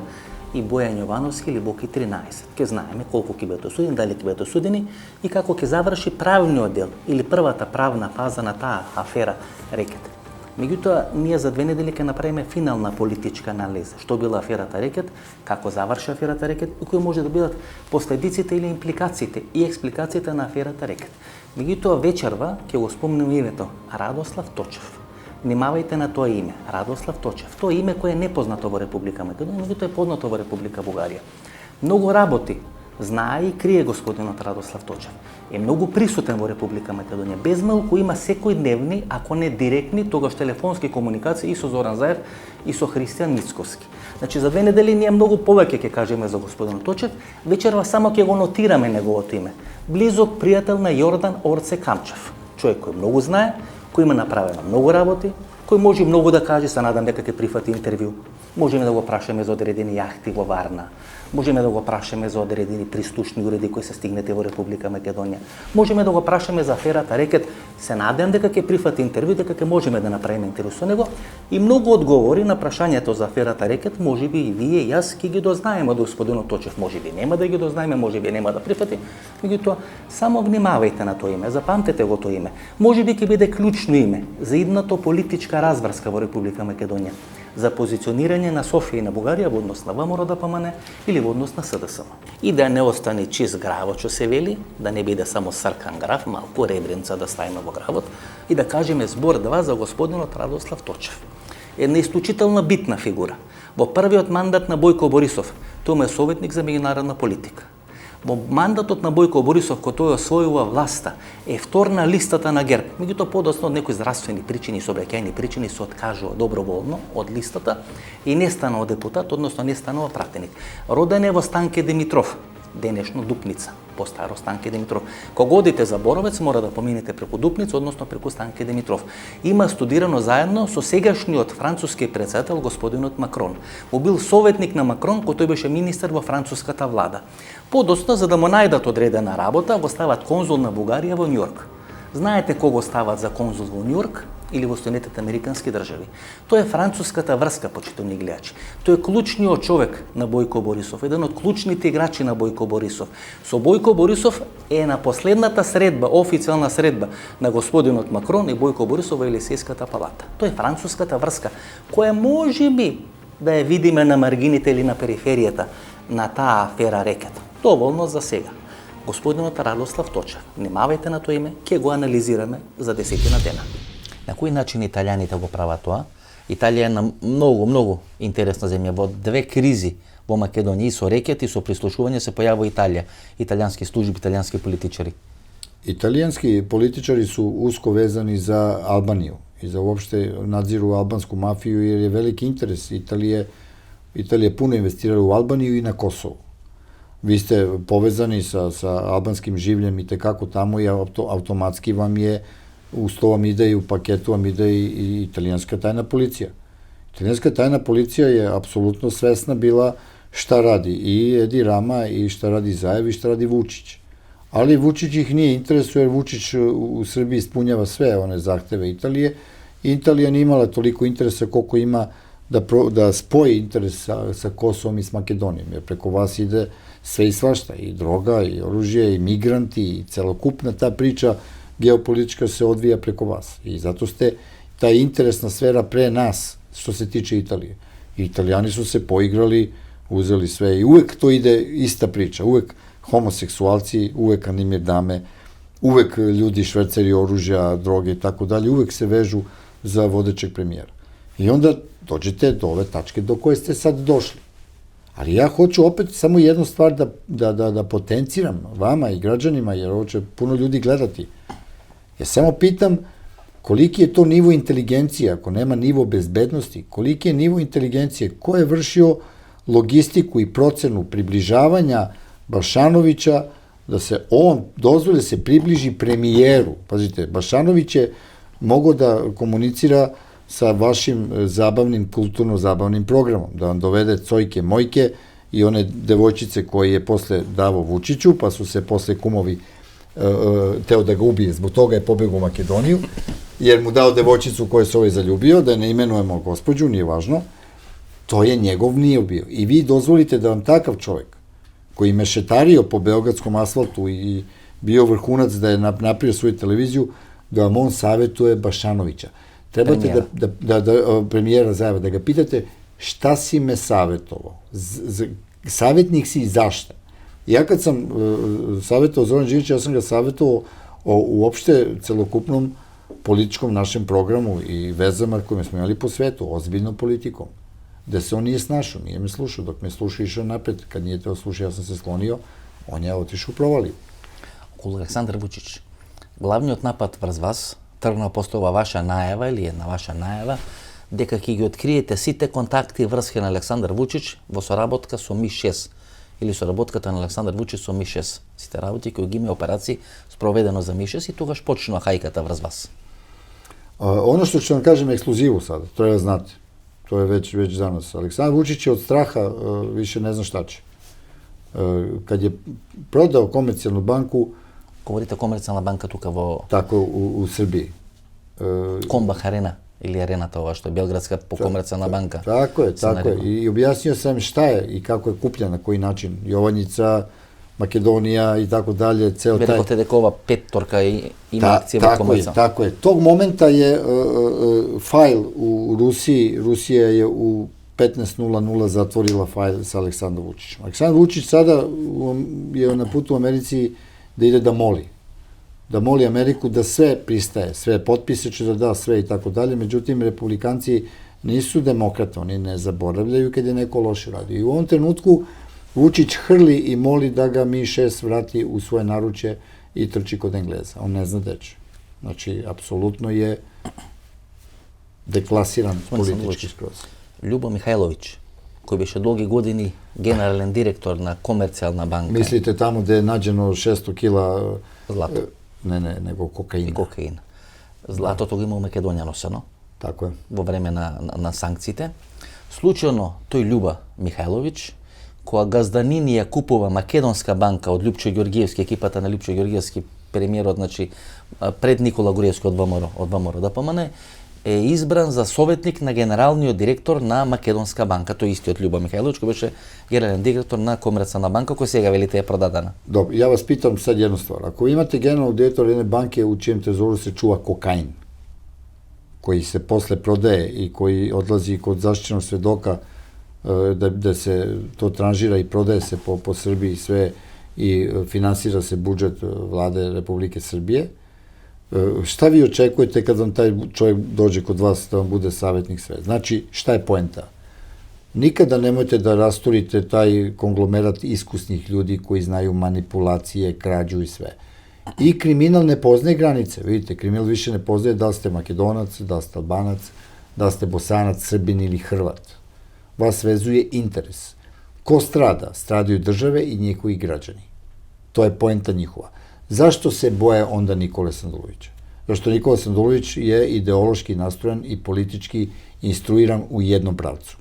и Бојан Јовановски или Боки 13. Ке знаеме колку ќе бидат осудени, дали ќе бидат осудени и како ќе заврши правниот дел или првата правна фаза на таа афера Рекет. Меѓутоа, ние за 2 недели ќе направиме финална политичка анализа. Што била аферата Рекет, како заврши аферата Рекет и кои може да бидат последиците или импликациите и експликациите на аферата Рекет. Меѓутоа, вечерва ќе го спомнем името Радослав Точев. Внимавајте на тоа име, Радослав Точев. Тоа име кое е непознато во Република Македонија, меѓутоа е познато во Република Бугарија. Многу работи знае и крие господинот Радослав Точев. Е многу присутен во Република Македонија. Безмалку има секојдневни, ако не директни, тогаш телефонски комуникации и со Зоран Заев и со Христијан Мицковски. Значи за 2 недели ние многу повеќе ќе кажеме за господинот Точев, вечерва само ќе го нотираме неговото име. Близок пријател на Јордан Орце Камчев. Човек кој многу знае, кој има направено многу работи, кој може многу да каже, се надам дека ќе прифати интервју. Можеме да го прашаме за одредени јахти во Варна, можеме да го прашаме за одредени пристушни уреди кои се стигнати во Република Македонија. Можеме да го прашаме за аферата Рекет. Се надам дека ќе прифати интервју, дека ќе можеме да направиме интервју со него и многу одговори на прашањето за аферата Рекет, можеби и вие и јас ќе ги дознаеме од господинот Точев, можеби нема да ги дознаеме, можеби нема да прифати. Меѓутоа, само внимавајте на тоа име, запамтете го тоа име. Можеби ќе биде клучно име за идната политичка разврска во Република Македонија, за позиционирање на Софија и на Бугарија во однос на ВМРО-ДПМН или во однос на СДСМ. И да не остане чист гравот, што се вели, да не биде само сркан грав, малку ребренца да ставиме во гравот и да кажеме збор 2 за господинот Радослав Точев. Една исклучително битна фигура. Во првиот мандат на Бојко Борисов, тој е советник за меѓународна политика. Во мандатот на Бојко Борисов, кој тој освојува власта, е втор на листата на ГЕРБ. Меѓутоа, подоцна од некои здравствени причини, сообраќајни причини, се откажува доброволно од листата и не станува депутат, односно не станува пратеник. Роден е во Станке Димитров, денешно Дупница, постаро Станке Димитров. Кога одите за Боровец, мора да поминете преку Дупница, односно преку Станке Димитров. Има студирано заедно со сегашниот француски председател господинот Макрон. Му бил советник на Макрон, кој тој беше министер во француската влада. Подоцна, за да му најдат одредена работа, го стават конзул на Бугарија во Њујорк. Знаете кого стават за конзул во Њујорк или во Соединетите Американски држави? Тоа е француската врска, почитувани гледачи. Тој е клучниот човек на Бојко Борисов, еден од клучните играчи на Бојко Борисов. Со Бојко Борисов е на последната средба, официјална средба на господинот Макрон и Бојко Борисов во Елисејската палата. Тоа е француската врска, која можеби да ја видиме на маргините или на периферијата на таа афера Рекет. Доволно за сега. Господинот Радослав Точев, внимавајте на тоа име, ќе го анализираме за 10 дена. На кој начин италијаните го прават тоа? Италија е на многу интересна земја. Во 2 кризи во Македонија и со Рекет и со прислушување се појавува Италија, италијански служби, италијански политичари. Италијански политичари су уско везани за Албанiju и за уопште надзиру албанску мафiju jer je veliki interes. Italija puno investirala u Albaniju i na Kosovo. Vi ste povezani sa albanskim življem i tekako tamo i automatski vam je, uz to vam ide i u paketu vam ide i italijanska tajna policija. Italijanska tajna policija je apsolutno svesna bila šta radi i Edi Rama i šta radi Zajev i šta radi Vučić. Ali Vučić ih nije interesuje jer Vučić u Srbiji ispunjava sve one zahteve Italije i Italija nije imala toliko interesa koliko ima da spoji interes sa Kosovom i s Makedonijom, jer preko vas ide sve i svašta, i droga, i oružje, i migranti, i celokupna ta priča geopolitička se odvija preko vas. I zato ste ta interesna sfera pre nas, što se tiče Italije. I Italijani su se poigrali, uzeli sve i uvek to ide ista priča, uvek homoseksualci, uvek animir dame, uvek ljudi šverceri oružja, droge i tako dalje, uvek se vežu za vodećeg premijera. I onda dođete do ove tačke do koje ste sad došli. Ali ja hoću opet samo jednu stvar da potenciram vama i građanima, jer ovo će puno ljudi gledati. Ja samo pitam koliki je to nivo inteligencije, ako nema nivo bezbednosti, koliki je nivo inteligencije, ko je vršio logistiku i procenu približavanja Bašanovića, da se on dozvoli da se približi premijeru. Pazite, Bašanović je mogao da komunicira sa vašim zabavnim, kulturno-zabavnim programom, da vam dovede cojke, mojke i one devojčice koje je posle davo Vučiću, pa su se posle kumovi teo da ga ubije, zbog toga je pobegao u Makedoniju, jer mu dao devojčicu koju se ovaj zaljubio, da ne imenujemo gospođu, nije važno, to je njegov nije bio. I vi dozvolite da vam takav čovjek, koji mešetario po beogradskom asfaltu i bio vrhunac da je napravio svoju televiziju, da vam on savjetuje Bašanovića. Trebate premijera Zajeva, da ga pitate šta si me savjetovao. Savjetnik si zašto? Ja kad sam savjetovao Zoran Đinđića, ja sam ga savjetovao o uopšte celokupnom političkom našem programu i vezama koje smo imali po svetu, ozbiljnom politikom. Da se on nije snašao, nije me slušao, dok me slušao išao napred, kad nije teo slušao, ja sam se sklonio, on je otišao u provaliju. Околу Александар Вучич, главниот напад врз вас тргна после ова ваша најава или една ваша најава дека ќе ги откриете сите контакти и врски на Александар Вучич во соработка со МИ-6 или соработката на Александар Вучич со МИ-6. Сите работи кои ги има операции спроведено за МИ-6 и тогаш почнува хајката врз вас. Ono što ću vam kažem ekskluzivu sada, treba znati. To je već danas. Aleksandar Vučić je od straha više ne zna šta će. Kad je prodao Komercijalnu banku... Govorite Komercijalna banka tuka vo... Tako, u Srbiji. Kombah Arena ili arenata ova što je Belgradska Komercijalna banka. Tako je. I objasnio sam šta je i kako je kupljena, na koji način. Jovanjica, Makedonija i tako dalje, ceo taj... Veliko te deka ova petorka ima akcije vo Komercijalna. Tako je. Tog momenta je fajl u Rusiji, Rusija je u 15:00 zatvorila fajl sa Aleksandrom Vučićem. Aleksandar Vučić sada je na putu u Americi da ide da moli Ameriku da sve pristaje, sve potpise će da da sve i tako dalje, međutim republikanci nisu demokrate, oni ne zaboravljaju kad je neko loše radio. I u ovom trenutku Vučić hrli i moli da ga MI-6 vrati u svoje naručje i trči kod Engleza. On ne zna gde će. Znači, apsolutno je deklasiran politički skroz. Ljubo Mihajlović, koji беше долги години генерален директор на Комерцијална банка. Мислите тамо где е наđено 600 кила злато? Не, него кокаин. И кокаин. Златото го има у Македонија носено. Тако е. Во време на санкциите. Случајно тој Љуба Михајловиќ, која газданин ја купува Македонска банка од Љупчо Ѓоргиевски, екипата на Љупчо Ѓоргиевски, премиерот, значи пред Никола Груевски од ВМРО ДПМН, е избран за советник на генералниот директор на Македонска банка, тој истиот Љуба Михајловиќ, кој беше генерален директор на Комерцијална банка, која сега велите е продадена. Добро, ја вас питам сад една ствар. Ако имате генерален директор едне банке у чиjem трезору се чува кокаин, кој се после продае и кој одлази код заштиченог сведока да се то транжира и продае се по Србiji sve i finansira se budžet vlade Republike Srbije, šta vi očekujete kad vam taj čovjek dođe kod vas da vam bude savjetnik sve? Znači, šta je poenta? Nikada nemojte da rasturite taj konglomerat iskusnih ljudi koji znaju manipulacije, krađu i sve. I kriminal ne poznaje granice. Vidite, kriminal više ne poznaje da li ste Makedonac, da li ste Albanac, da li ste Bosanac, Srbin ili Hrvat. Vas vezuje interes. Ko strada? Stradaju države i njihovi građani. To je poenta njihova. Zašto se boje onda Nikole Sandulovića? Zašto Nikola Sandulović je ideološki nastrojen i politički instruiran u jednom pravcu.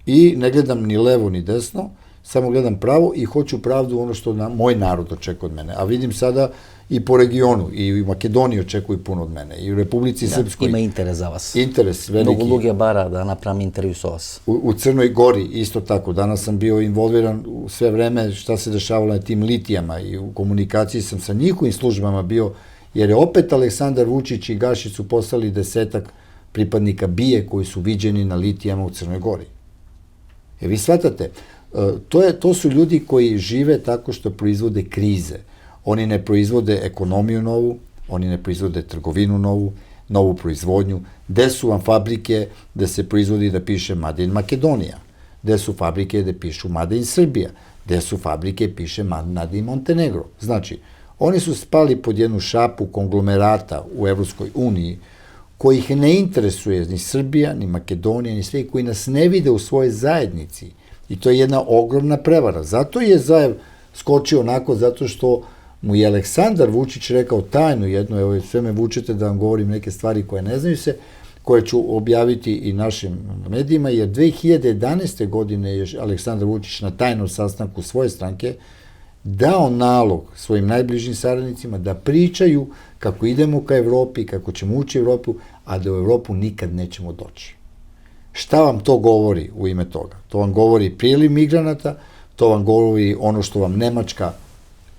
I ne gledam ni levo ni desno, samo gledam pravo i hoću pravdu ono što moj narod očekuje od mene. A vidim sada i po regionu, i u Makedoniji očekuju puno od mene, i u Republici Srpskoj. Ima interes za vas. Interes veliki. Mnogo ljudi bara da napravim intervju sa vas. U Crnoj Gori isto tako. Danas sam bio involviran u sve vreme šta se dešavalo na tim litijama i u komunikaciji sam sa njihovim službama bio, jer je opet Aleksandar Vučić i Gašić su poslali 10 pripadnika BIA koji su viđeni na litijama u Crnoj Gori. Vi shvatate, to su ljudi koji žive tako što proizvode krize. Oni ne proizvode ekonomiju novu, oni ne proizvode trgovinu novu proizvodnju. Gde su vam fabrike gde se proizvodi da piše Made in Makedonija? Gde su fabrike gde pišu Made in Srbija? Gde su fabrike piše Made in Montenegro? Znači, oni su spali pod jednu šapu konglomerata u Evropskoj uniji koji ih ne interesuje ni Srbija, ni Makedonija, ni sve, koji nas ne vide u svojoj zajednici. I to je jedna ogromna prevara. Zato je Zaev skočio onako, zato što mu je Aleksandar Vučić rekao tajnu jednu, evo sve me vučete da vam govorim neke stvari koje ne znaju se, koje ću objaviti i našim medijima, jer 2011. godine je Aleksandar Vučić na tajnom sastanku svoje stranke dao nalog svojim najbližim saradnicima da pričaju kako idemo ka Evropi, kako ćemo ući u Evropu, a da u Evropu nikad nećemo doći. Šta vam to govori u ime toga? To vam govori priliv migranata, to vam govori ono što vam Nemačka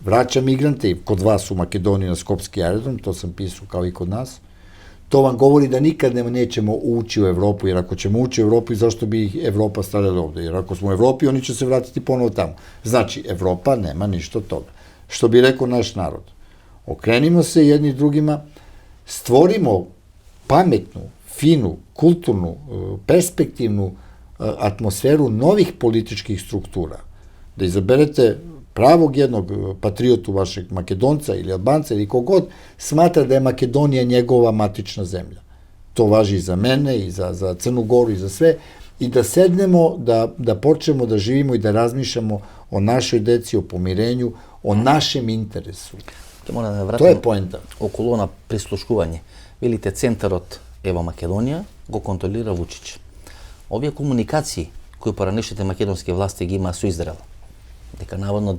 vraća migrante, i kod vas u Makedoniji na Skopski aerodrom, to sam pisao kao i kod nas. To vam govori da nikad nećemo ući u Evropu, jer ako ćemo ući u Evropu, zašto bi Evropa stavljala ovde? Jer ako smo u Evropi, oni će se vratiti ponovo tamo. Znači, Evropa nema ništa od toga. Što bi rekao naš narod. Okrenimo se jedni drugima, stvorimo pametnu, finu, kulturnu, perspektivnu atmosferu novih političkih struktura. Da izaberete pravog jednog patriotu vašeg Makedonca ili Albanca ili kogod smatra da je Makedonija njegova matična zemlja. To važi i za mene, i za Crnu Goru, i za sve. I da sednemo, da počnemo da živimo i da razmišljamo o našoj deci, o pomirenju, o našem interesu. To je poenta. Около на прислушкување. Велите центарот Ево Македонија го контролира Вучич. Овие комуникации кои поранешните македонски власти ги има со Израел, дека наводно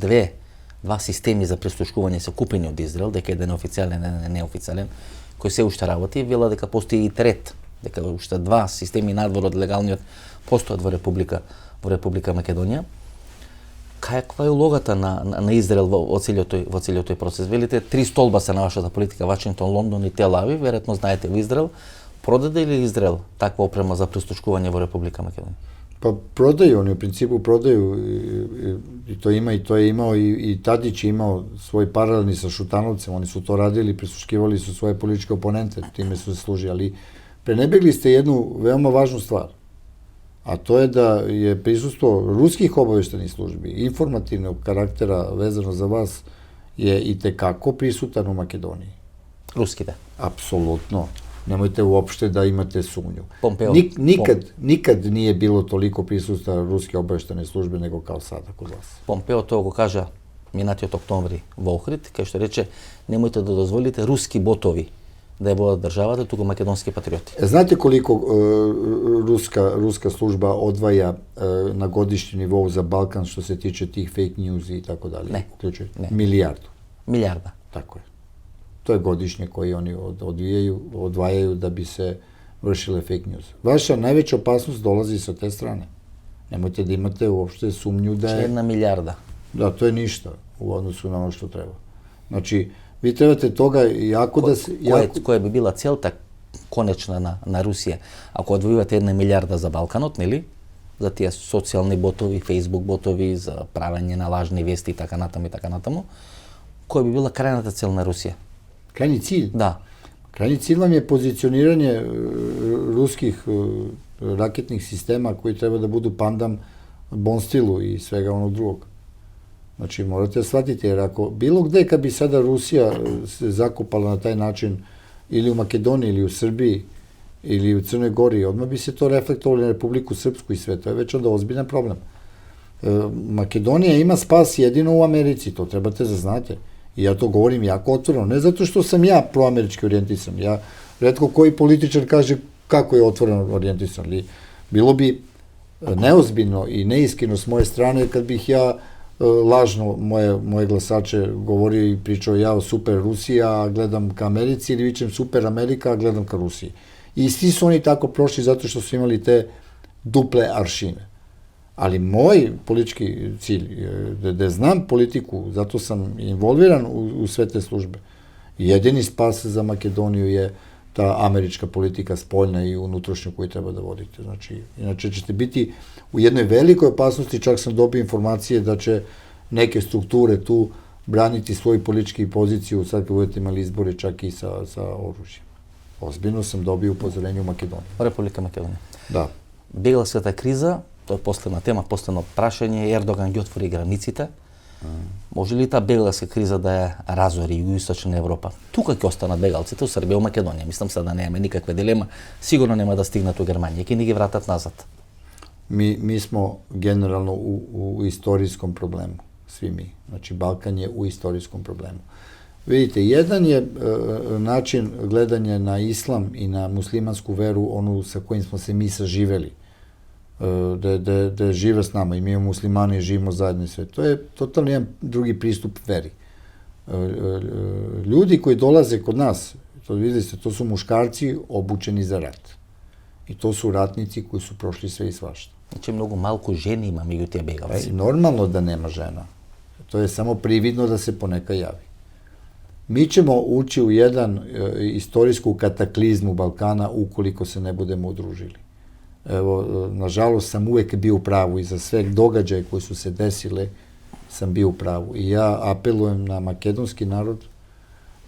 два системи за прислушкување се купени од Израел, дека еден е официјален, еден е неофицијален, кој се уште работи, вела дека постои и трет, дека уште два системи надвор од легалниот постојат во Република Македонија. Каква е улогата на Израел во целиот тој процес? Велите, 3 столба се на вашата политика, Вашингтон, Лондон и Тел Авив, веројатно знаете во Израел. Продаде ли Израел таква опрема за прислушкување во Република Македонија? Pa prodaju, oni u principu prodaju, i to je imao i Tadić je imao svoj paralelni sa Šutanovcem, oni su to radili, prisluškivali su svoje političke oponente, time su se služili, ali prenebegli ste jednu veoma važnu stvar, a to je da je prisustvo ruskih obaveštajnih službi, informativnog karaktera vezano za vas, je i tekako prisutan u Makedoniji. Ruski, da. Apsolutno. Nemojte uopšte da imate sumnju. Pompeo. Nikad nije bilo toliko prisustva ruske obaveštajne službe nego kao sada kod vas. Pompeo to го кажа минатиот октомври во Охрид, кај што рече немојте да дозволите руски ботови да ја водат државата, туку македонски патриоти. Знате колико руска служба одваја на годишни нивоу за Балкан што се тиче тих фейк ньюзи и тако дали? Не. Милијарду. Милијарда. Тако е. To je godišnje koji oni odvajaju da bi se vršile fake news. Vaša najveća opasnost dolazi sa te strane. Nemojte da imate uopšte sumnju da je... 1 milijarda. Da, to je ništa u odnosu na ono što treba. Znači, vi trebate toga jako da se... Koja bi bila целта конечна на Русија, ако одвојувате 1 милијарда за Балканот, нели? За тие социјални ботови, фейсбук ботови, за правење на лажни вести и така натаму, која би била крајната цел на Русија? Krajnji cilj? Da. Krajnji cilj vam je pozicioniranje ruskih raketnih sistema koji treba da budu pandam Bonstilu i svega onog drugog. Znači, morate da shvatite, jer ako bilo gde kad bi sada Rusija se zakopala na taj način, ili u Makedoniji, ili u Srbiji, ili u Crnoj Gori, odmah bi se to reflektovalo na Republiku Srpsku i sve. To je već onda ozbiljan problem. Makedonija ima spas jedino u Americi, to trebate da znate. I ja to govorim jako otvoreno, ne zato što sam ja proamerički orijentisan, retko koji političar kaže kako je otvoreno orijentisan, ali bilo bi neozbiljno i neiskreno s moje strane kad bih ja lažno moje glasače govorio i pričao ja o super Rusiji, a gledam ka Americi, ili vičem super Amerika, a gledam ka Rusiji. I svi su oni tako prošli zato što su imali te duple aršine. Ali moj politički cilj, da znam politiku, zato sam involviran u sve te službe. Jedini spas za Makedoniju je ta američka politika spoljna i unutrašnja koju treba da vodite. Znači, inače ćete biti u jednoj velikoj opasnosti, čak sam dobio informacije da će neke strukture tu braniti svoju političku poziciju, sad kad budete imali izbore čak i sa oružjem. Ozbiljno sam dobio upozorenje u Makedoniji. Република Македонија. Да. Бегалската криза, тоа е последна тема, последно прашање, Ердоган ги отвори границите, Може ли та бегалска криза да ја разори југоисточна Европа? Тука ќе останат бегалците, у Србија, у Македонија. Мислам се да немаме никаква дилема. Сигурно нема да стигнат у Германија, ќе ни ги вратат назад. Mi smo generalno u istorijskom problemu, svi mi. Znači, Balkan je u istorijskom problemu. Vidite, jedan je način gledanja na islam i na muslimansku veru, onu sa kojim smo se mi saživeli, da žive s nama i mi muslimani i živimo zajedno sve. To je totalno jedan drugi pristup veri. Ljudi koji dolaze kod nas, to vidite, to su muškarci obučeni za rat. I to su ratnici koji su prošli sve i svašta. Znači, mnogo malko ženi ima među te begalci. Normalno da nema žena. To je samo prividno da se poneka javi. Mi ćemo ući u jedan istorijsku kataklizmu Balkana ukoliko se ne budemo udružili. Evo, nažalost sam uvek bio u pravu i za sve događaje koji su se desile sam bio u pravu. I ja apelujem na makedonski narod,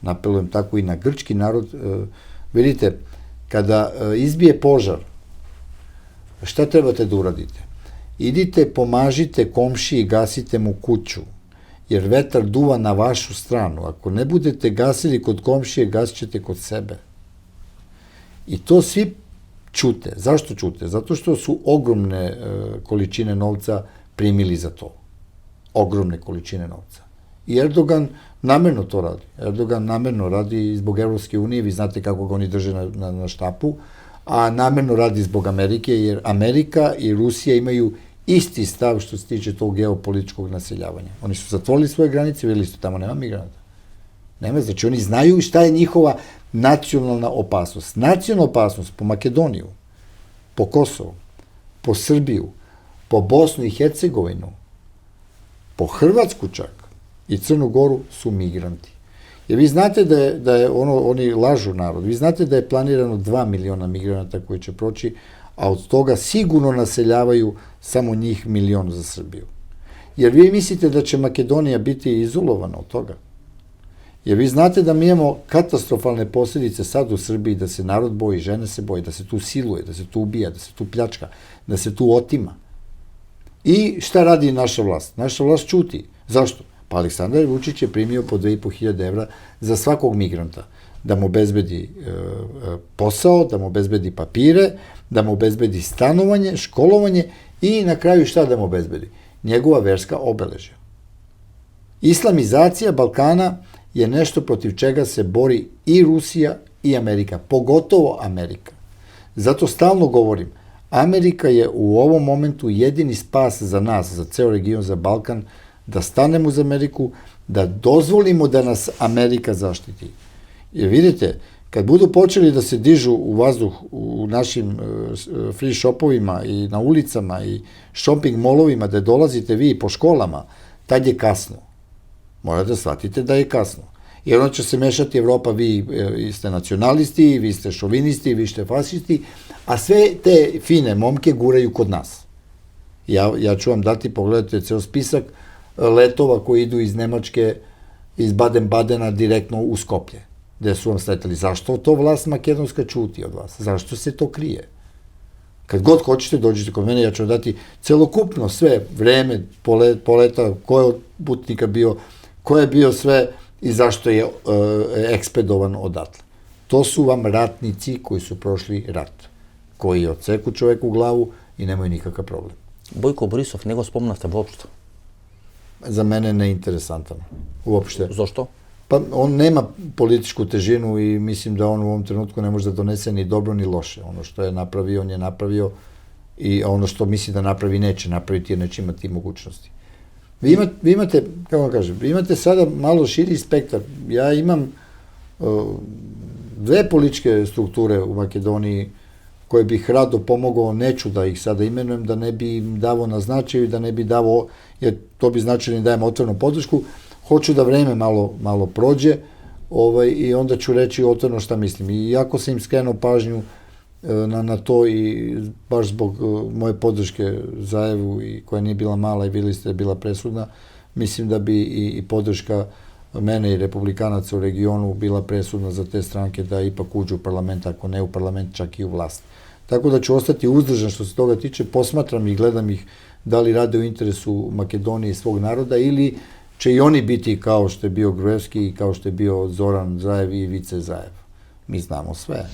apelujem tako i na grčki narod. Vidite, kada izbije požar, šta trebate da uradite? Idite, pomažite komšiji, gasite mu kuću, jer vetar duva na vašu stranu. Ako ne budete gasili kod komšije, gasit ćete kod sebe. I to svi ćute. Zašto ćute? Zato što su ogromne količine novca primili za to. Ogromne količine novca. I Erdogan namerno to radi. Erdogan namerno radi zbog Evropske unije, vi znate kako ga oni drže na štapu, a namerno radi zbog Amerike, jer Amerika i Rusija imaju isti stav što se tiče tog geopolitičkog naseljavanja. Oni su zatvorili svoje granice, vidjeli su tamo nema migranata. Nema, znači oni znaju šta je njihova nacionalna opasnost. Nacionalna opasnost po Makedoniju, po Kosovo, po Srbiju, po Bosnu i Hercegovinu, po Hrvatsku čak i Crnu Goru su migranti. Jer vi znate da je oni lažu narod, vi znate da je planirano 2 miliona migranata koji će proći, a od toga sigurno naseljavaju samo njih 1 milion za Srbiju. Jer vi mislite da će Makedonija biti izolovana od toga? Jer vi znate da mi imamo katastrofalne posljedice sad u Srbiji, da se narod boji, žene se boji, da se tu siluje, da se tu ubija, da se tu pljačka, da se tu otima. I šta radi naša vlast? Naša vlast ćuti. Zašto? Pa Aleksandar Vučić je primio po 2.500 evra za svakog migranta. Da mu obezbedi posao, da mu obezbedi papire, da mu obezbedi stanovanje, školovanje i na kraju šta da mu obezbedi? Njegova verska obeležja. Islamizacija Balkana je nešto protiv čega se bori i Rusija i Amerika, pogotovo Amerika. Zato stalno govorim, Amerika je u ovom momentu jedini spas za nas, za ceo region, za Balkan, da stanemo uz Ameriku, da dozvolimo da nas Amerika zaštiti. Jer vidite, kad budu počeli da se dižu u vazduh u našim free shopovima i na ulicama i shopping molovima gde dolazite vi po školama, tad je kasno. Morate da shvatite da je kasno. Jer onda će se mešati Evropa, vi ste nacionalisti, vi ste šovinisti, vi ste fašisti, a sve te fine momke guraju kod nas. Ja ću vam dati, pogledajte ceo spisak letova koji idu iz Nemačke, iz Baden-Badena direktno u Skoplje, gde su vam sletali. Zašto to vlast makedonska ćuti od vas? Zašto se to krije? Kad god hoćete, dođite kod mene, ja ću vam dati celokupno sve vreme poleta, ko je od putnika bio, ko je bio sve i zašto je ekspedovan odatle. To su vam ratnici koji su prošli rat, koji odseku čoveku glavu i nemaju nikakav problem. Bojko Borisov, ne go spomenavte uopšte? Za mene neinteresantan, uopšte. Zašto? Pa on nema političku težinu i mislim da on u ovom trenutku ne može da donese ni dobro ni loše. Ono što je napravio, on je napravio i ono što misli da napravi, neće napraviti jer neće imati mogućnosti. Vi imate, kako vam kažem, vi imate sada malo širi spektar. Ja imam dve političke strukture u Makedoniji koje bih rado pomogao, neću da ih sada imenujem, da ne bi im davo na značaju i da ne bi davo, jer to bi značilo da dajem otvorenu podršku. Hoću da vreme malo prođe i onda ću reći otvoreno šta mislim. I iako sam im skrenuo pažnju na to i baš zbog moje podrške Zajevu i koja nije bila mala i vidjeli ste da je bila presudna, mislim da bi i podrška mene i republikanaca u regionu bila presudna za te stranke da ipak uđu u parlament, ako ne u parlament, čak i u vlast. Tako da ću ostati uzdržan što se toga tiče, posmatram i gledam ih da li rade u interesu Makedonije i svog naroda ili će i oni biti kao što je bio Gruevski i kao što je bio Zoran Zaev i Vice Zaev. Mi znamo sve.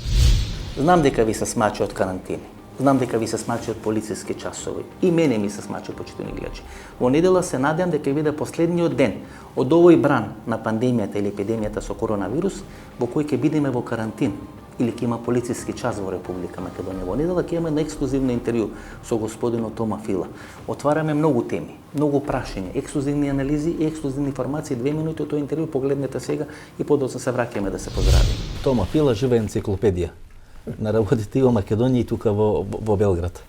Znam дека ви се смачи од карантини. Знам дека ви се смачи од полициски часови. И мене ми се смачи, почитувани гледачи. Во недела се надевам дека биде последниот ден од овој бран на пандемијата или епидемијата со коронавирус, во кој ќе бидеме во карантин или ќе има полициски час во Република Македонија. Во недела ќе имаме ексклузивно интервју со господинот Тома Фила. Отвараме многу теми, многу прашања, ексклузивни анализи и ексклузивни информации. 2 минути од тој интервју погледнете сега и подоцна се враќаме да се поздравиме. Тома Фила, жива енциклопедија на работите и во Македонија и тука во Белград.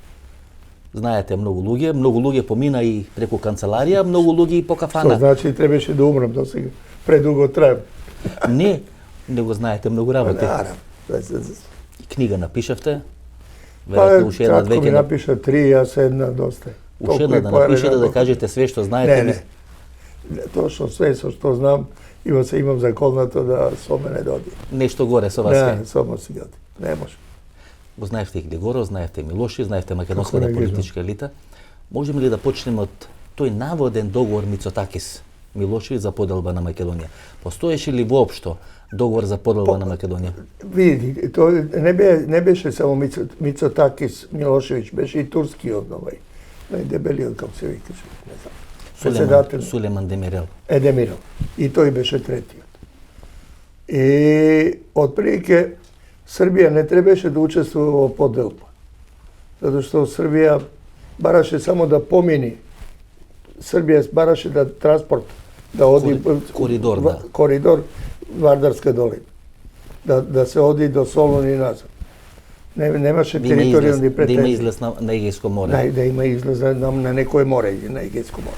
Знаете многу луѓе помина и преку канцеларија, многу луѓе и по кафана. Што значи требаше да умрам до сега? Предуго траем. Не го знаете многу работи. Наравно. Книга напишавте? Уште кратко ми напиша 3, јас една доста. Уште една да напишете, да кажете све што знаете? Не. Точно све што знам, имам заколнато да со мене доди. Нешто горе со вас? Не, само си доди. Не може. Го знаевте и Глигоров, знаевте Милоши, знаевте македонската политичка елита. Можеме ли да почнеме од тој наводен договор Мицотакис Милоши за поделба на Македонија? Постоеше ли воопшто договор за поделба на Македонија? Види, тоа не беше само Мицотакис Милошевиќ, беше и турскиот најдебелиот, како се викаше, не знам. Сулеман Демирел. Демирел. И тој беше третиот. И отприлike Србија не требаше да учествува во поделба. Затоа што Србија бараше само да помини. Србија бараше да транспорт да оди коридор Вардарска долина. Да се оди до Солун и назад. Немаше територијални претензии. Да има излез на Егејско море. Да има излез на некое море, на Егејско море.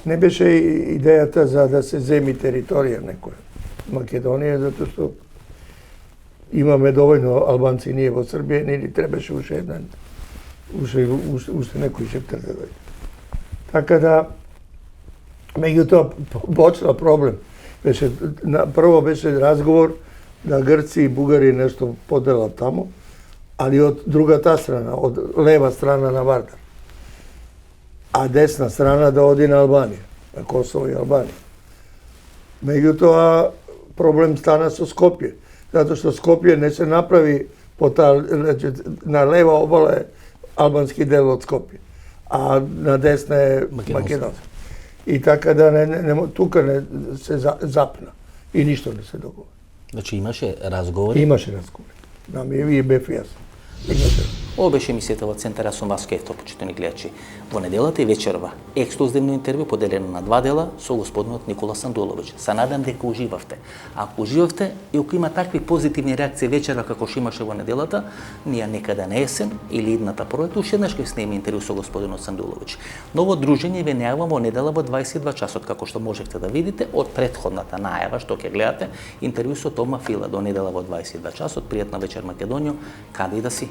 Не беше идејата за да се земи територија некоја. Македонија, затоа што имаме довојно албанци ние во Србија, не ни требаше уште некој шептар да дојде. Така да, меѓутоа, почна проблем. Прво беше разговор да Грци и Бугари нешто поделат тамо, али од другата страна, од лева страна на Вардар. А десна страна да оди на Албанија, на Косово и Албанија. Меѓутоа, проблем стана со Скопје, затоа што Скопје не се направи на лева обала е албански дел од Скопје, а на десна е македонски. И така да тука не се запна и ништо не се договори. Значи имаше разговори? Имаше разговори. И бев јас. Ова беше емисијата во Центар, јас сум Васко Ефтов, почитувани гледачи. Во неделата и вечерва ексклузивно интервју поделено на 2 дела со господинот Никола Сандуловиќ. Се надам дека уживавте. Ако уживавте и ако има такви позитивни реакции вечерва како што имаше во неделата, ние некаде на есен или идната пролет уште еднаш ќе снеме интервју со господинот Сандуловиќ. Ново дружење ве најавам во недела во 22 часот, како што можевте да видите од претходната најава што ќе гледате интервју со Тома Фила до недела во 22 часот. Пријатна вечер Македонија, каде и да си.